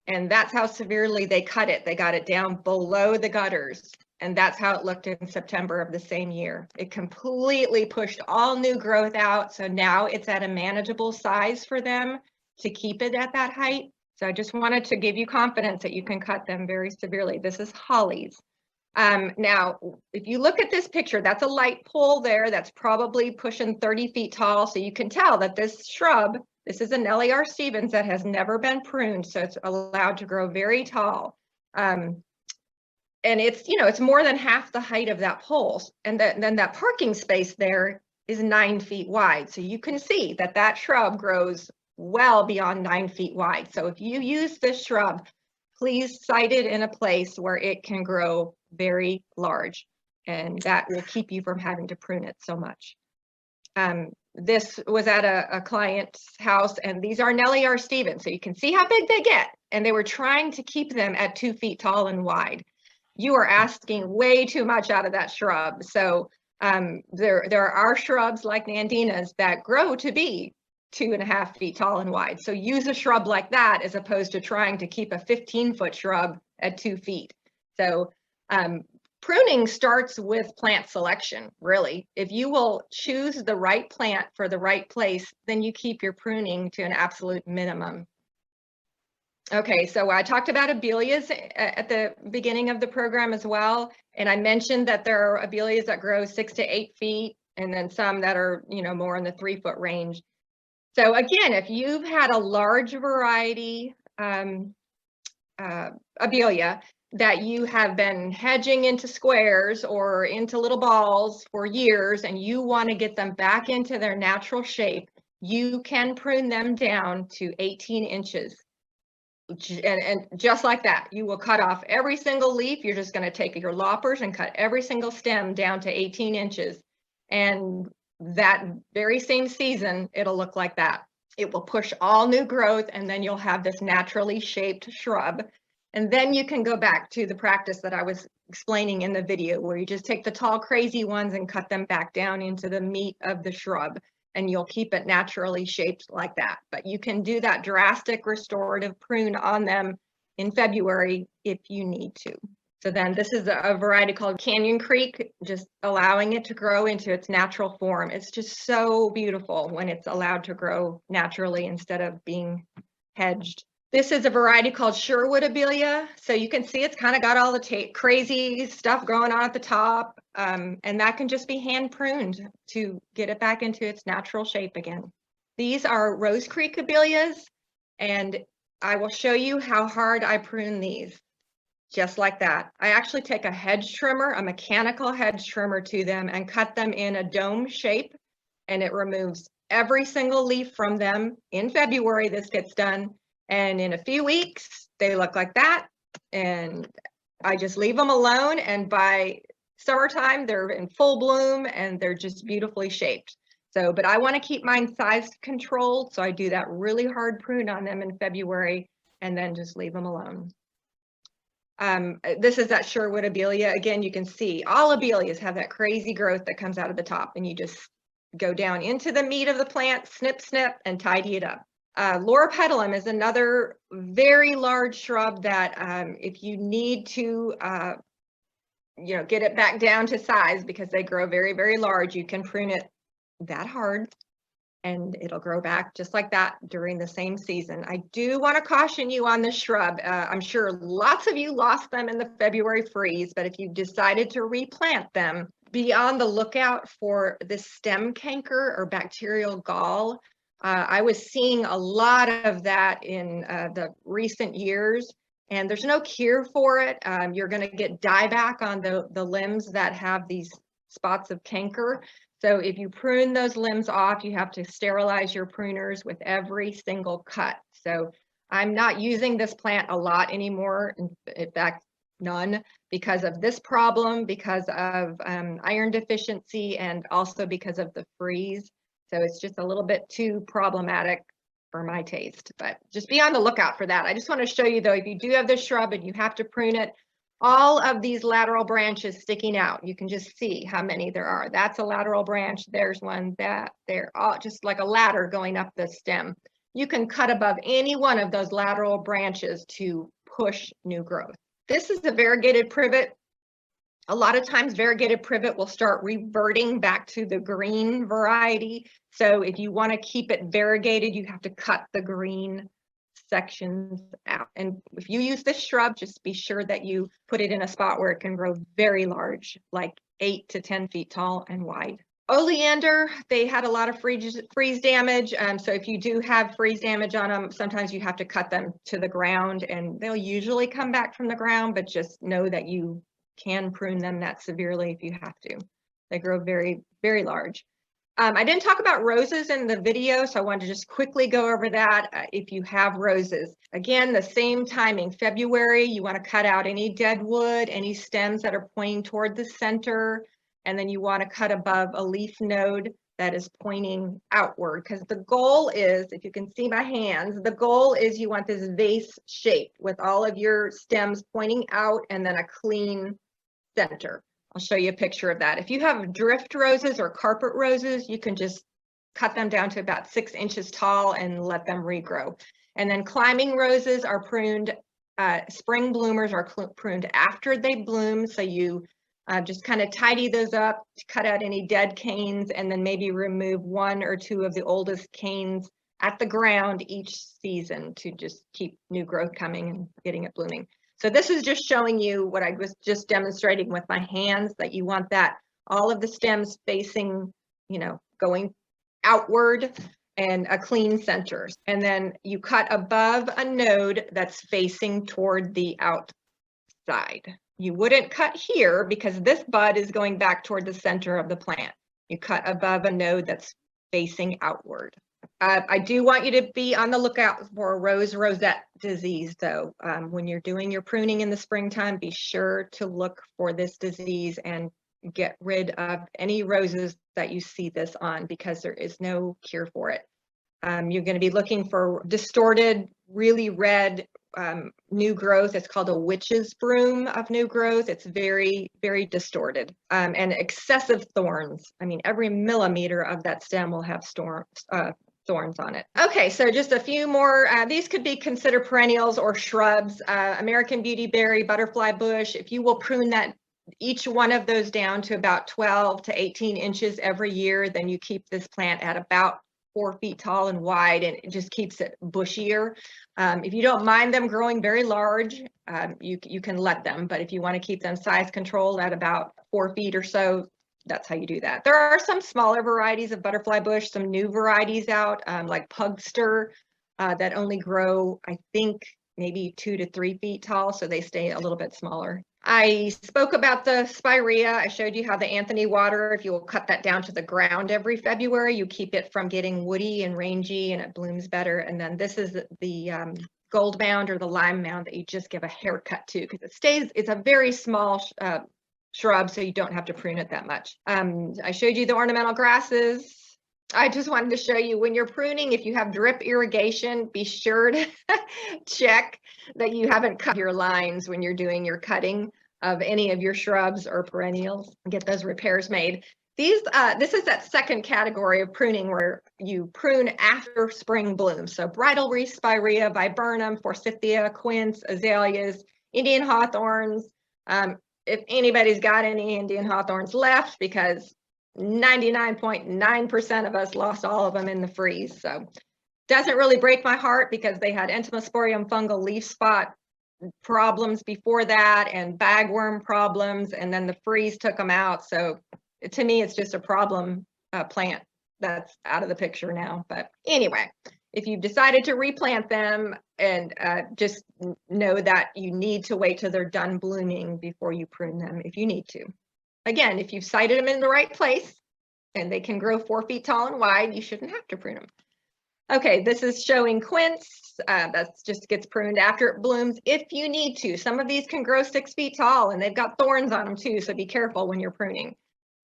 And that's how severely they cut it. They got it down below the gutters. And that's how it looked in September of the same year. It completely pushed all new growth out. So now it's at a manageable size for them to keep it at that height. So I just wanted to give you confidence that you can cut them very severely. This is hollies. Now, if you look at this picture, that's a light pole there. That's probably pushing 30 feet tall. So you can tell that this shrub, this is a Nellie R. Stevens that has never been pruned. So it's allowed to grow very tall. And it's more than half the height of that pole. And then that parking space there is 9 feet wide. So you can see that shrub grows well beyond 9 feet wide. So if you use this shrub, please site it in a place where it can grow very large. And that will keep you from having to prune it so much. This was at a client's house, and these are Nellie R. Stevens. So you can see how big they get. And they were trying to keep them at 2 feet tall and wide. You are asking way too much out of that shrub. So there are shrubs like Nandina's that grow to be 2.5 feet tall and wide. So use a shrub like that as opposed to trying to keep a 15-foot shrub at 2 feet. So pruning starts with plant selection, really. If you will choose the right plant for the right place, then you keep your pruning to an absolute minimum. Okay, so I talked about abelias at the beginning of the program as well. And I mentioned that there are abelias that grow 6 to 8 feet, and then some that are, more in the 3-foot range. So again, if you've had a large variety abelia, that you have been hedging into squares or into little balls for years and you want to get them back into their natural shape, you can prune them down to 18 inches. And just like that, you will cut off every single leaf. You're just going to take your loppers and cut every single stem down to 18 inches. And that very same season, it'll look like that. It will push all new growth, and then you'll have this naturally shaped shrub. And then you can go back to the practice that I was explaining in the video, where you just take the tall, crazy ones and cut them back down into the meat of the shrub, and you'll keep it naturally shaped like that. But you can do that drastic restorative prune on them in February if you need to. So then this is a variety called Canyon Creek, just allowing it to grow into its natural form. It's just so beautiful when it's allowed to grow naturally instead of being hedged. This is a variety called Sherwood Abelia. So you can see it's kind of got all the crazy stuff going on at the top. And that can just be hand pruned to get it back into its natural shape again. These are Rose Creek Abelias, and I will show you how hard I prune these. Just like that. I actually take a hedge trimmer, a mechanical hedge trimmer to them, and cut them in a dome shape, and it removes every single leaf from them. In February, this gets done. And in a few weeks, they look like that. And I just leave them alone. And by summertime, they're in full bloom and they're just beautifully shaped. So, but I want to keep mine size controlled. So I do that really hard prune on them in February and then just leave them alone. This is that Sherwood Abelia. Again, you can see all abelias have that crazy growth that comes out of the top, and you just go down into the meat of the plant, snip, snip, and tidy it up. Loropetalum is another very large shrub that if you need to get it back down to size, because they grow very, very large, you can prune it that hard and it'll grow back just like that during the same season. I do want to caution you on this shrub. I'm sure lots of you lost them in the February freeze, but if you decided to replant them, be on the lookout for this stem canker or bacterial gall. I was seeing a lot of that in the recent years, and there's no cure for it. You're going to get dieback on the limbs that have these spots of canker. So if you prune those limbs off, you have to sterilize your pruners with every single cut. So I'm not using this plant a lot anymore. In fact, none, because of this problem, because of iron deficiency, and also because of the freeze. So it's just a little bit too problematic for my taste, but just be on the lookout for that. I just want to show you though, if you do have this shrub and you have to prune it, all of these lateral branches sticking out, you can just see how many there are. That's a lateral branch. There's one, that, they're all just like a ladder going up the stem. You can cut above any one of those lateral branches to push new growth. This is a variegated privet. A lot of times variegated privet will start reverting back to the green variety. So if you want to keep it variegated, you have to cut the green sections out. And if you use this shrub, just be sure that you put it in a spot where it can grow very large, like 8 to 10 feet tall and wide. Oleander, they had a lot of freeze damage. So if you do have freeze damage on them, sometimes you have to cut them to the ground, and they'll usually come back from the ground, but just know that you can prune them that severely if you have to. They grow very, very large. I didn't talk about roses in the video, so I wanted to just quickly go over that. If you have roses, again, the same timing, February, you want to cut out any dead wood, any stems that are pointing toward the center, and then you want to cut above a leaf node that is pointing outward, because the goal is, if you can see my hands, the goal is you want this vase shape with all of your stems pointing out and then a clean center. I'll show you a picture of that. If you have drift roses or carpet roses, you can just cut them down to about 6 inches tall and let them regrow. And then climbing roses are pruned, spring bloomers are pruned after they bloom. So you just kind of tidy those up, cut out any dead canes, and then maybe remove 1 or 2 of the oldest canes at the ground each season to just keep new growth coming and getting it blooming. So this is just showing you what I was just demonstrating with my hands, that you want that all of the stems facing, going outward and a clean center. And then you cut above a node that's facing toward the side. You wouldn't cut here because this bud is going back toward the center of the plant. You cut above a node that's facing outward. I do want you to be on the lookout for rosette disease, though. When you're doing your pruning in the springtime, be sure to look for this disease and get rid of any roses that you see this on, because there is no cure for it. You're going to be looking for distorted, really red new growth. It's called a witch's broom of new growth. It's very, very distorted, and excessive thorns. I mean, every millimeter of that stem will have thorns on it. Okay, so just a few more. These could be considered perennials or shrubs. American beautyberry, butterfly bush. If you will prune each one of those down to about 12 to 18 inches every year, then you keep this plant at about 4 feet tall and wide, and it just keeps it bushier. If you don't mind them growing very large, you can let them, but if you want to keep them size controlled at about 4 feet or so, that's how you do that. There are some smaller varieties of butterfly bush, some new varieties out, like pugster, that only grow, I think, maybe 2 to 3 feet tall, so they stay a little bit smaller. I spoke about the spirea. I showed you how the Anthony water, if you will cut that down to the ground every February, you keep it from getting woody and rangy, and it blooms better. And then this is the gold mound or the lime mound that you just give a haircut to, because it's a very small shrub, so you don't have to prune it that much. I showed you the ornamental grasses. I just wanted to show you, when you're pruning, if you have drip irrigation, be sure to check that you haven't cut your lines when you're doing your cutting of any of your shrubs or perennials. Get those repairs made. This is that second category of pruning where you prune after spring blooms. So bridal wreath, spirea, viburnum, forsythia, quince, azaleas, Indian hawthorns. If anybody's got any Indian hawthorns left, because 99.9% of us lost all of them in the freeze. So doesn't really break my heart, because they had entomosporium fungal leaf spot problems before that and bagworm problems, and then the freeze took them out. So to me, it's just a problem plant that's out of the picture now. But anyway, if you've decided to replant them, and just know that you need to wait till they're done blooming before you prune them if you need to. Again, if you've sited them in the right place and they can grow 4 feet tall and wide, you shouldn't have to prune them. Okay, this is showing quince. That just gets pruned after it blooms if you need to. Some of these can grow 6 feet tall, and they've got thorns on them too, so be careful when you're pruning.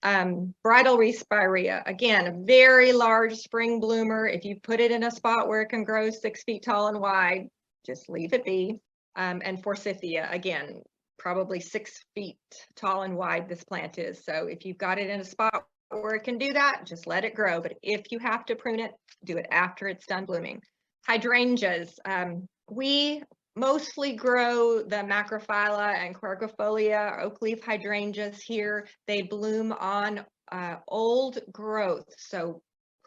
Bridal wreath spirea, again, a very large spring bloomer. If you put it in a spot where it can grow 6 feet tall and wide, just leave it be. And forsythia, again, probably 6 feet tall and wide this plant is. So if you've got it in a spot where it can do that, just let it grow. But if you have to prune it, do it after it's done blooming. Hydrangeas, we mostly grow the macrophylla and quercifolia, oak leaf hydrangeas here. They bloom on old growth. So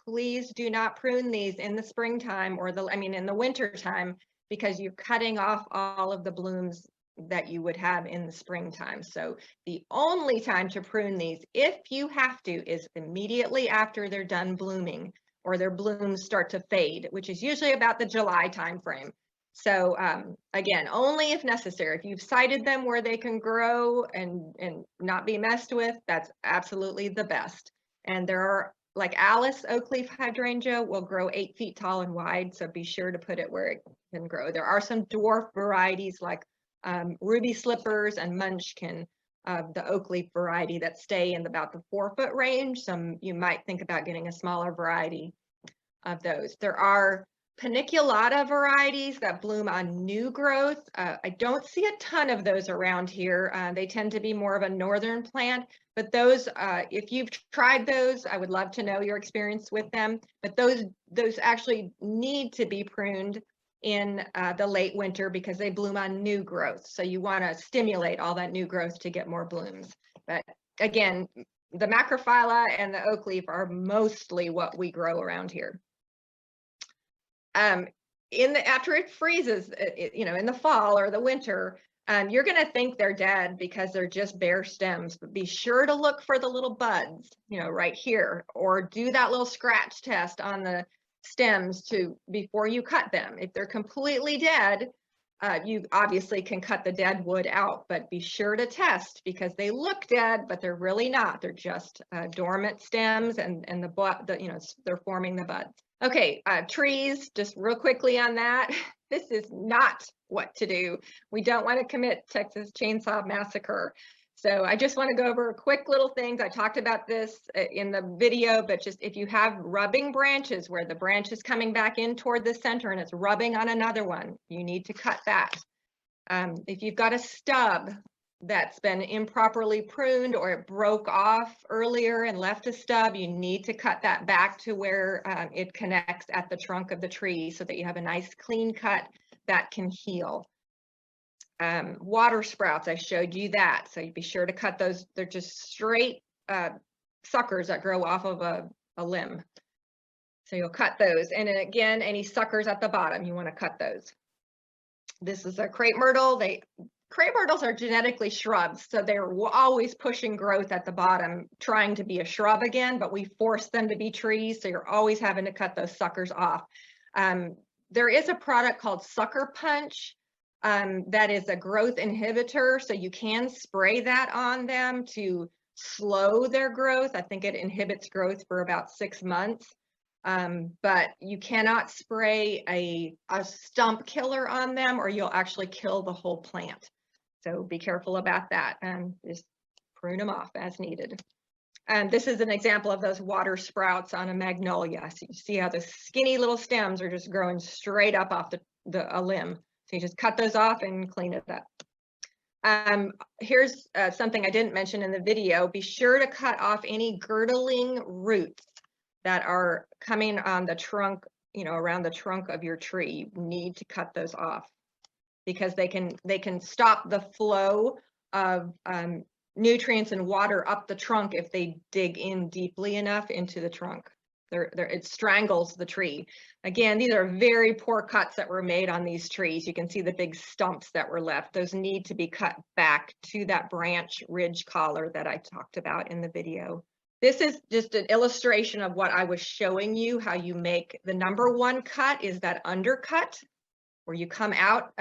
please do not prune these in the springtime or in the winter time, because you're cutting off all of the blooms that you would have in the springtime. So the only time to prune these, if you have to, is immediately after they're done blooming or their blooms start to fade, which is usually about the July timeframe. So again, only if necessary. If you've sited them where they can grow and not be messed with, that's absolutely the best. And there are, like Alice oak leaf hydrangea will grow 8 feet tall and wide, so be sure to put it where it can grow. There are some dwarf varieties like ruby slippers and munchkin of the oak leaf variety that stay in about the 4-foot range. You might think about getting a smaller variety of those. There are paniculata varieties that bloom on new growth. I don't see a ton of those around here. They tend to be more of a northern plant, but those, if you've tried those, I would love to know your experience with them. But those actually need to be pruned in the late winter because they bloom on new growth. So you want to stimulate all that new growth to get more blooms. But again, the macrophylla and the oak leaf are mostly what we grow around here. After it freezes, in the fall or the winter, you're going to think they're dead because they're just bare stems, but be sure to look for the little buds, right here, or do that little scratch test on the stems before you cut them. If they're completely dead, You obviously can cut the dead wood out, but be sure to test because they look dead, but they're really not. They're just dormant stems, and they're forming the buds. Okay, trees, just real quickly on that. This is not what to do. We don't want to commit Texas Chainsaw Massacre. So I just want to go over quick little things. I talked about this in the video, but just if you have rubbing branches where the branch is coming back in toward the center and it's rubbing on another one, you need to cut that. If you've got a stub that's been improperly pruned or it broke off earlier and left a stub, you need to cut that back to where it connects at the trunk of the tree so that you have a nice clean cut that can heal. Water sprouts, I showed you that, so you be sure to cut those. They're just straight suckers that grow off of a limb, so you'll cut those. And then again, any suckers at the bottom, you want to cut those. This is a crepe myrtle. Crepe myrtles are genetically shrubs, so they're always pushing growth at the bottom, trying to be a shrub again, but we force them to be trees, so you're always having to cut those suckers off. There is a product called Sucker Punch that is a growth inhibitor, so you can spray that on them to slow their growth. I think it inhibits growth for about 6 months, but you cannot spray a stump killer on them or you'll actually kill the whole plant. So be careful about that and just prune them off as needed. And this is an example of those water sprouts on a magnolia. So you see how the skinny little stems are just growing straight up off a limb. So you just cut those off and clean it up. Here's something I didn't mention in the video. Be sure to cut off any girdling roots that are coming on the trunk, around the trunk of your tree. You need to cut those off because they can stop the flow of nutrients and water up the trunk if they dig in deeply enough into the trunk. It strangles the tree. Again, these are very poor cuts that were made on these trees. You can see the big stumps that were left. Those need to be cut back to that branch ridge collar that I talked about in the video. This is just an illustration of what I was showing you, how you make the number one cut is that undercut, where you come out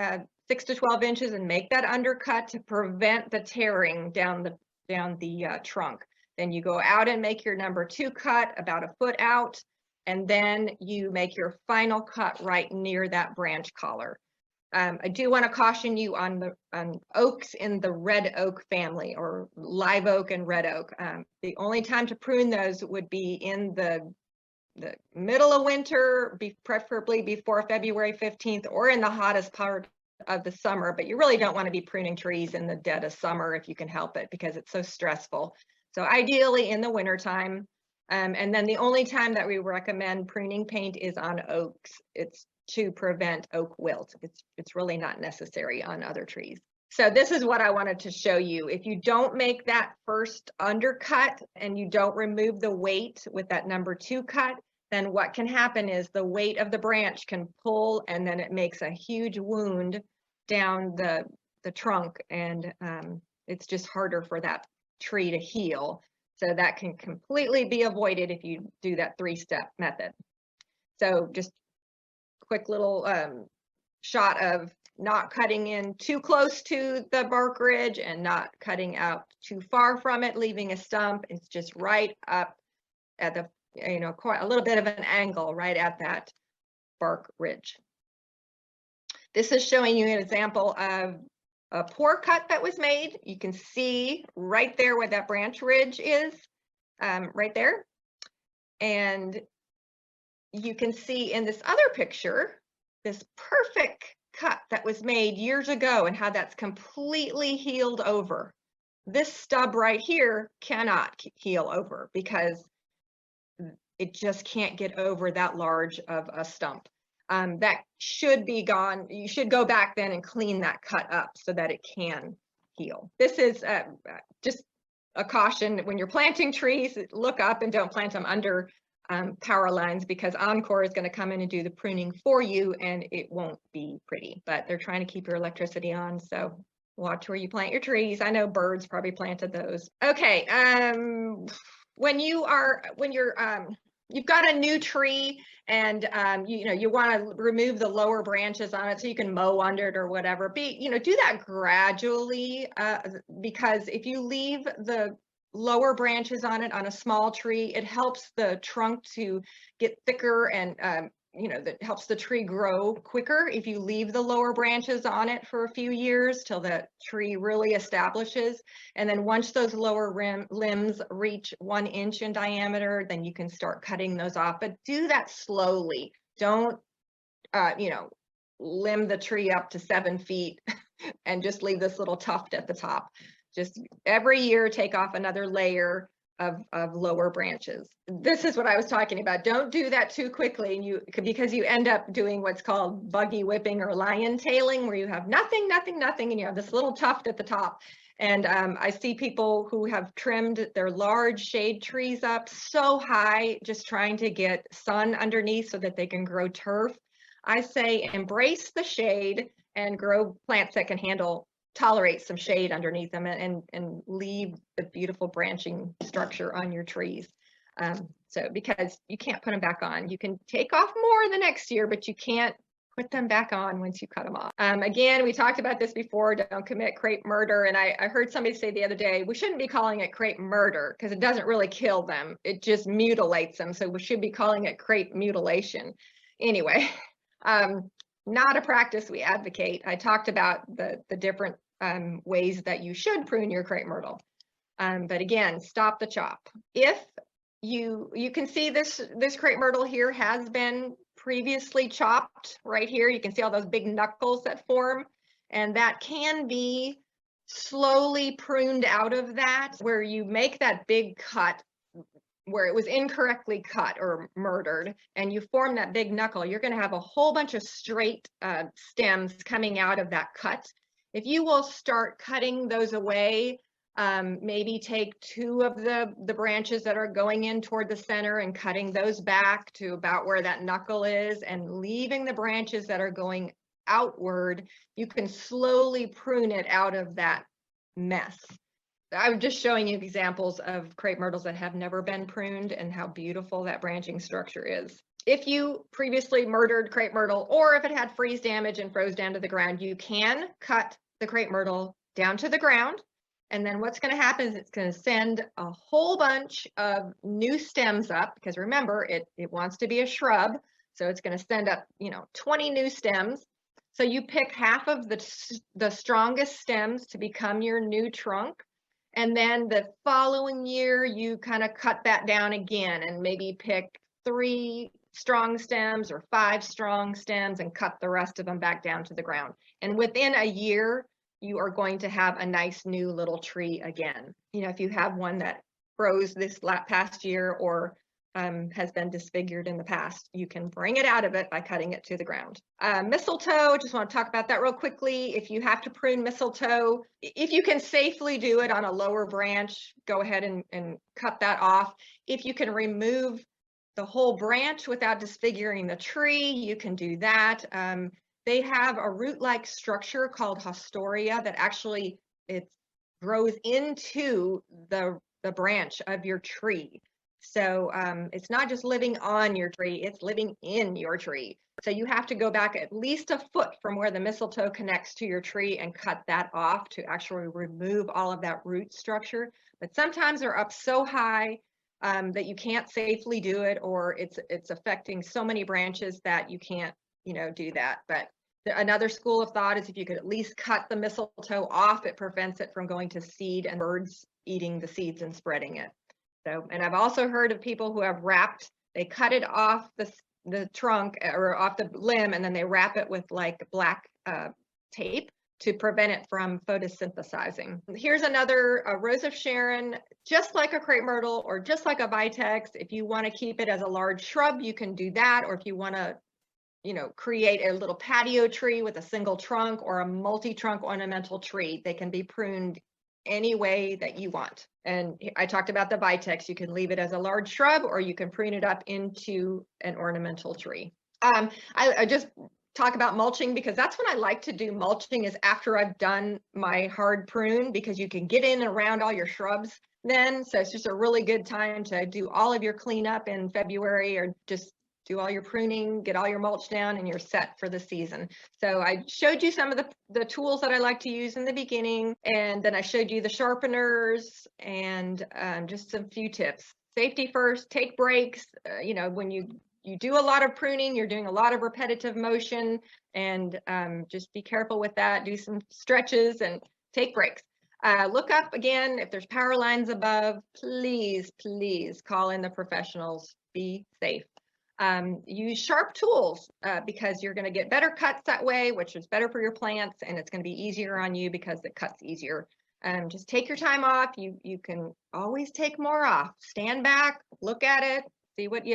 6 to 12 inches and make that undercut to prevent the tearing down the trunk. Then you go out and make your number two cut about a foot out, and then you make your final cut right near that branch collar. I do want to caution you on oaks in the red oak family, or live oak and red oak. The only time to prune those would be in the middle of winter, preferably before February 15th, or in the hottest part of the summer. But you really don't want to be pruning trees in the dead of summer if you can help it, because it's so stressful. So ideally in the wintertime, and then the only time that we recommend pruning paint is on oaks. It's to prevent oak wilt. It's really not necessary on other trees. So this is what I wanted to show you. If you don't make that first undercut and you don't remove the weight with that number two cut, then what can happen is the weight of the branch can pull, and then it makes a huge wound down the trunk, and it's just harder for that tree to heal. So that can completely be avoided if you do that 3-step method. So just quick little shot of not cutting in too close to the bark ridge and not cutting out too far from it, leaving a stump. It's just right up at the, quite a little bit of an angle right at that bark ridge. This is showing you an example of a poor cut that was made. You can see right there where that branch ridge is, right there. And you can see in this other picture, this perfect cut that was made years ago and how that's completely healed over. This stub right here cannot heal over because it just can't get over that large of a stump. That should be gone. You should go back then and clean that cut up so that it can heal. This is just a caution when you're planting trees, look up and don't plant them under power lines, because Encore is going to come in and do the pruning for you and it won't be pretty, but they're trying to keep your electricity on. So watch where you plant your trees. I know birds probably planted those. Okay. When you're you've got a new tree and you want to remove the lower branches on it so you can mow under it or whatever. Do that gradually, because if you leave the lower branches on it on a small tree, it helps the trunk to get thicker and that helps the tree grow quicker if you leave the lower branches on it for a few years till the tree really establishes. And then once those lower limbs reach 1 inch in diameter, then you can start cutting those off. But do that slowly. Don't, limb the tree up to 7 feet and just leave this little tuft at the top. Just every year, take off another layer of lower branches. This is what I was talking about. Don't do that too quickly, because you end up doing what's called buggy whipping or lion tailing, where you have nothing, and you have this little tuft at the top. And I see people who have trimmed their large shade trees up so high, just trying to get sun underneath so that they can grow turf. I say embrace the shade and grow plants that can tolerate some shade underneath them, and leave the beautiful branching structure on your trees. Because you can't put them back on. You can take off more the next year, but you can't put them back on once you cut them off. Again, we talked about this before, don't commit crepe murder. And I heard somebody say the other day, we shouldn't be calling it crepe murder because it doesn't really kill them. It just mutilates them. So we should be calling it crepe mutilation. Anyway, not a practice we advocate. I talked about the different ways that you should prune your crepe myrtle. But again, stop the chop. If you can see this crepe myrtle here has been previously chopped right here. You can see all those big knuckles that form, and that can be slowly pruned out of that, where you make that big cut where it was incorrectly cut or murdered, and you form that big knuckle. You're going to have a whole bunch of straight stems coming out of that cut. If you will start cutting those away, maybe take 2 of the branches that are going in toward the center and cutting those back to about where that knuckle is, and leaving the branches that are going outward, you can slowly prune it out of that mess. I'm just showing you examples of crepe myrtles that have never been pruned and how beautiful that branching structure is. If you previously murdered crepe myrtle, or if it had freeze damage and froze down to the ground, you can cut the crepe myrtle down to the ground. And then what's going to happen is it's going to send a whole bunch of new stems up, because remember, it wants to be a shrub. So it's going to send up, 20 new stems. So you pick half of the strongest stems to become your new trunk. And then the following year, you kind of cut that down again and maybe pick 3 strong stems or 5 strong stems and cut the rest of them back down to the ground. And within a year, you are going to have a nice new little tree again. If you have one that froze this past year or has been disfigured in the past, you can bring it out of it by cutting it to the ground. Mistletoe, just want to talk about that real quickly. If you have to prune mistletoe, if you can safely do it on a lower branch, go ahead and cut that off. If you can remove the whole branch without disfiguring the tree, you can do that. They have a root-like structure called haustoria that actually it grows into the branch of your tree. So it's not just living on your tree, it's living in your tree. So you have to go back at least a foot from where the mistletoe connects to your tree and cut that off to actually remove all of that root structure. But sometimes they're up so high that you can't safely do it, or it's affecting so many branches that you can't, do that. But another school of thought is if you could at least cut the mistletoe off, it prevents it from going to seed and birds eating the seeds and spreading it. So, and I've also heard of people who have they cut it off the trunk or off the limb, and then they wrap it with like black tape to prevent it from photosynthesizing. Here's another Rose of Sharon, just like a crepe myrtle or just like a vitex. If you want to keep it as a large shrub, you can do that. Or if you want to, create a little patio tree with a single trunk or a multi-trunk ornamental tree, they can be pruned any way that you want. And I talked about the vitex. You can leave it as a large shrub, or you can prune it up into an ornamental tree. I just talk about mulching because that's when I like to do mulching, is after I've done my hard prune, because you can get in and around all your shrubs then. So it's just a really good time to do all of your cleanup in February, or just do all your pruning, get all your mulch down, and you're set for the season. So I showed you some of the tools that I like to use in the beginning, and then I showed you the sharpeners and just some few tips. Safety first, take breaks. When you do a lot of pruning, you're doing a lot of repetitive motion, and just be careful with that. Do some stretches and take breaks. Look up again if there's power lines above. Please call in the professionals. Be safe. Use sharp tools because you're going to get better cuts that way, which is better for your plants, and it's going to be easier on you because it cuts easier. Just take your time off. You can always take more off. Stand back, look at it, see what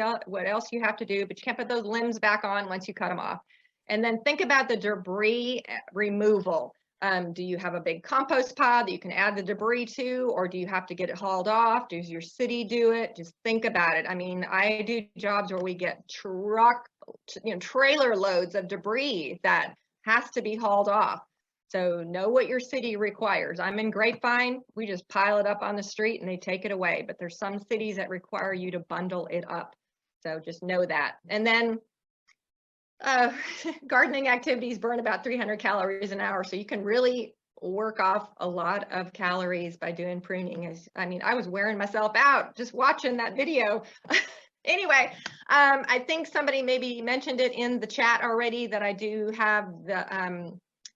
else you have to do, but you can't put those limbs back on once you cut them off. And then think about the debris removal. Do you have a big compost pile that you can add the debris to, or do you have to get it hauled off? Does your city do it? Just think about it. I mean, I do jobs where we get trailer loads of debris that has to be hauled off. So know what your city requires. I'm in Grapevine. We just pile it up on the street and they take it away. But there's some cities that require you to bundle it up. So just know that. And then gardening activities burn about 300 calories an hour, so you can really work off a lot of calories by doing pruning. I was wearing myself out just watching that video. Anyway, I think somebody maybe mentioned it in the chat already that I do have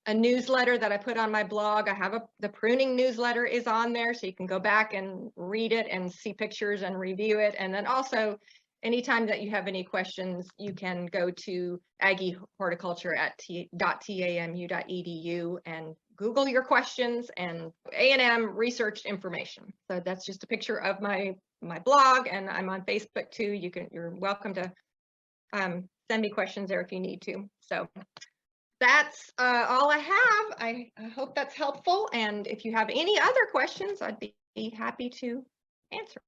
a newsletter that I put on my blog. I have the pruning newsletter is on there, so you can go back and read it and see pictures and review it. And then also, anytime that you have any questions, you can go to aggieHorticulture.tamu.edu and Google your questions and A&M research information. So that's just a picture of my blog, and I'm on Facebook too. You're welcome to send me questions there if you need to. So that's all I have. I hope that's helpful. And if you have any other questions, I'd be happy to answer.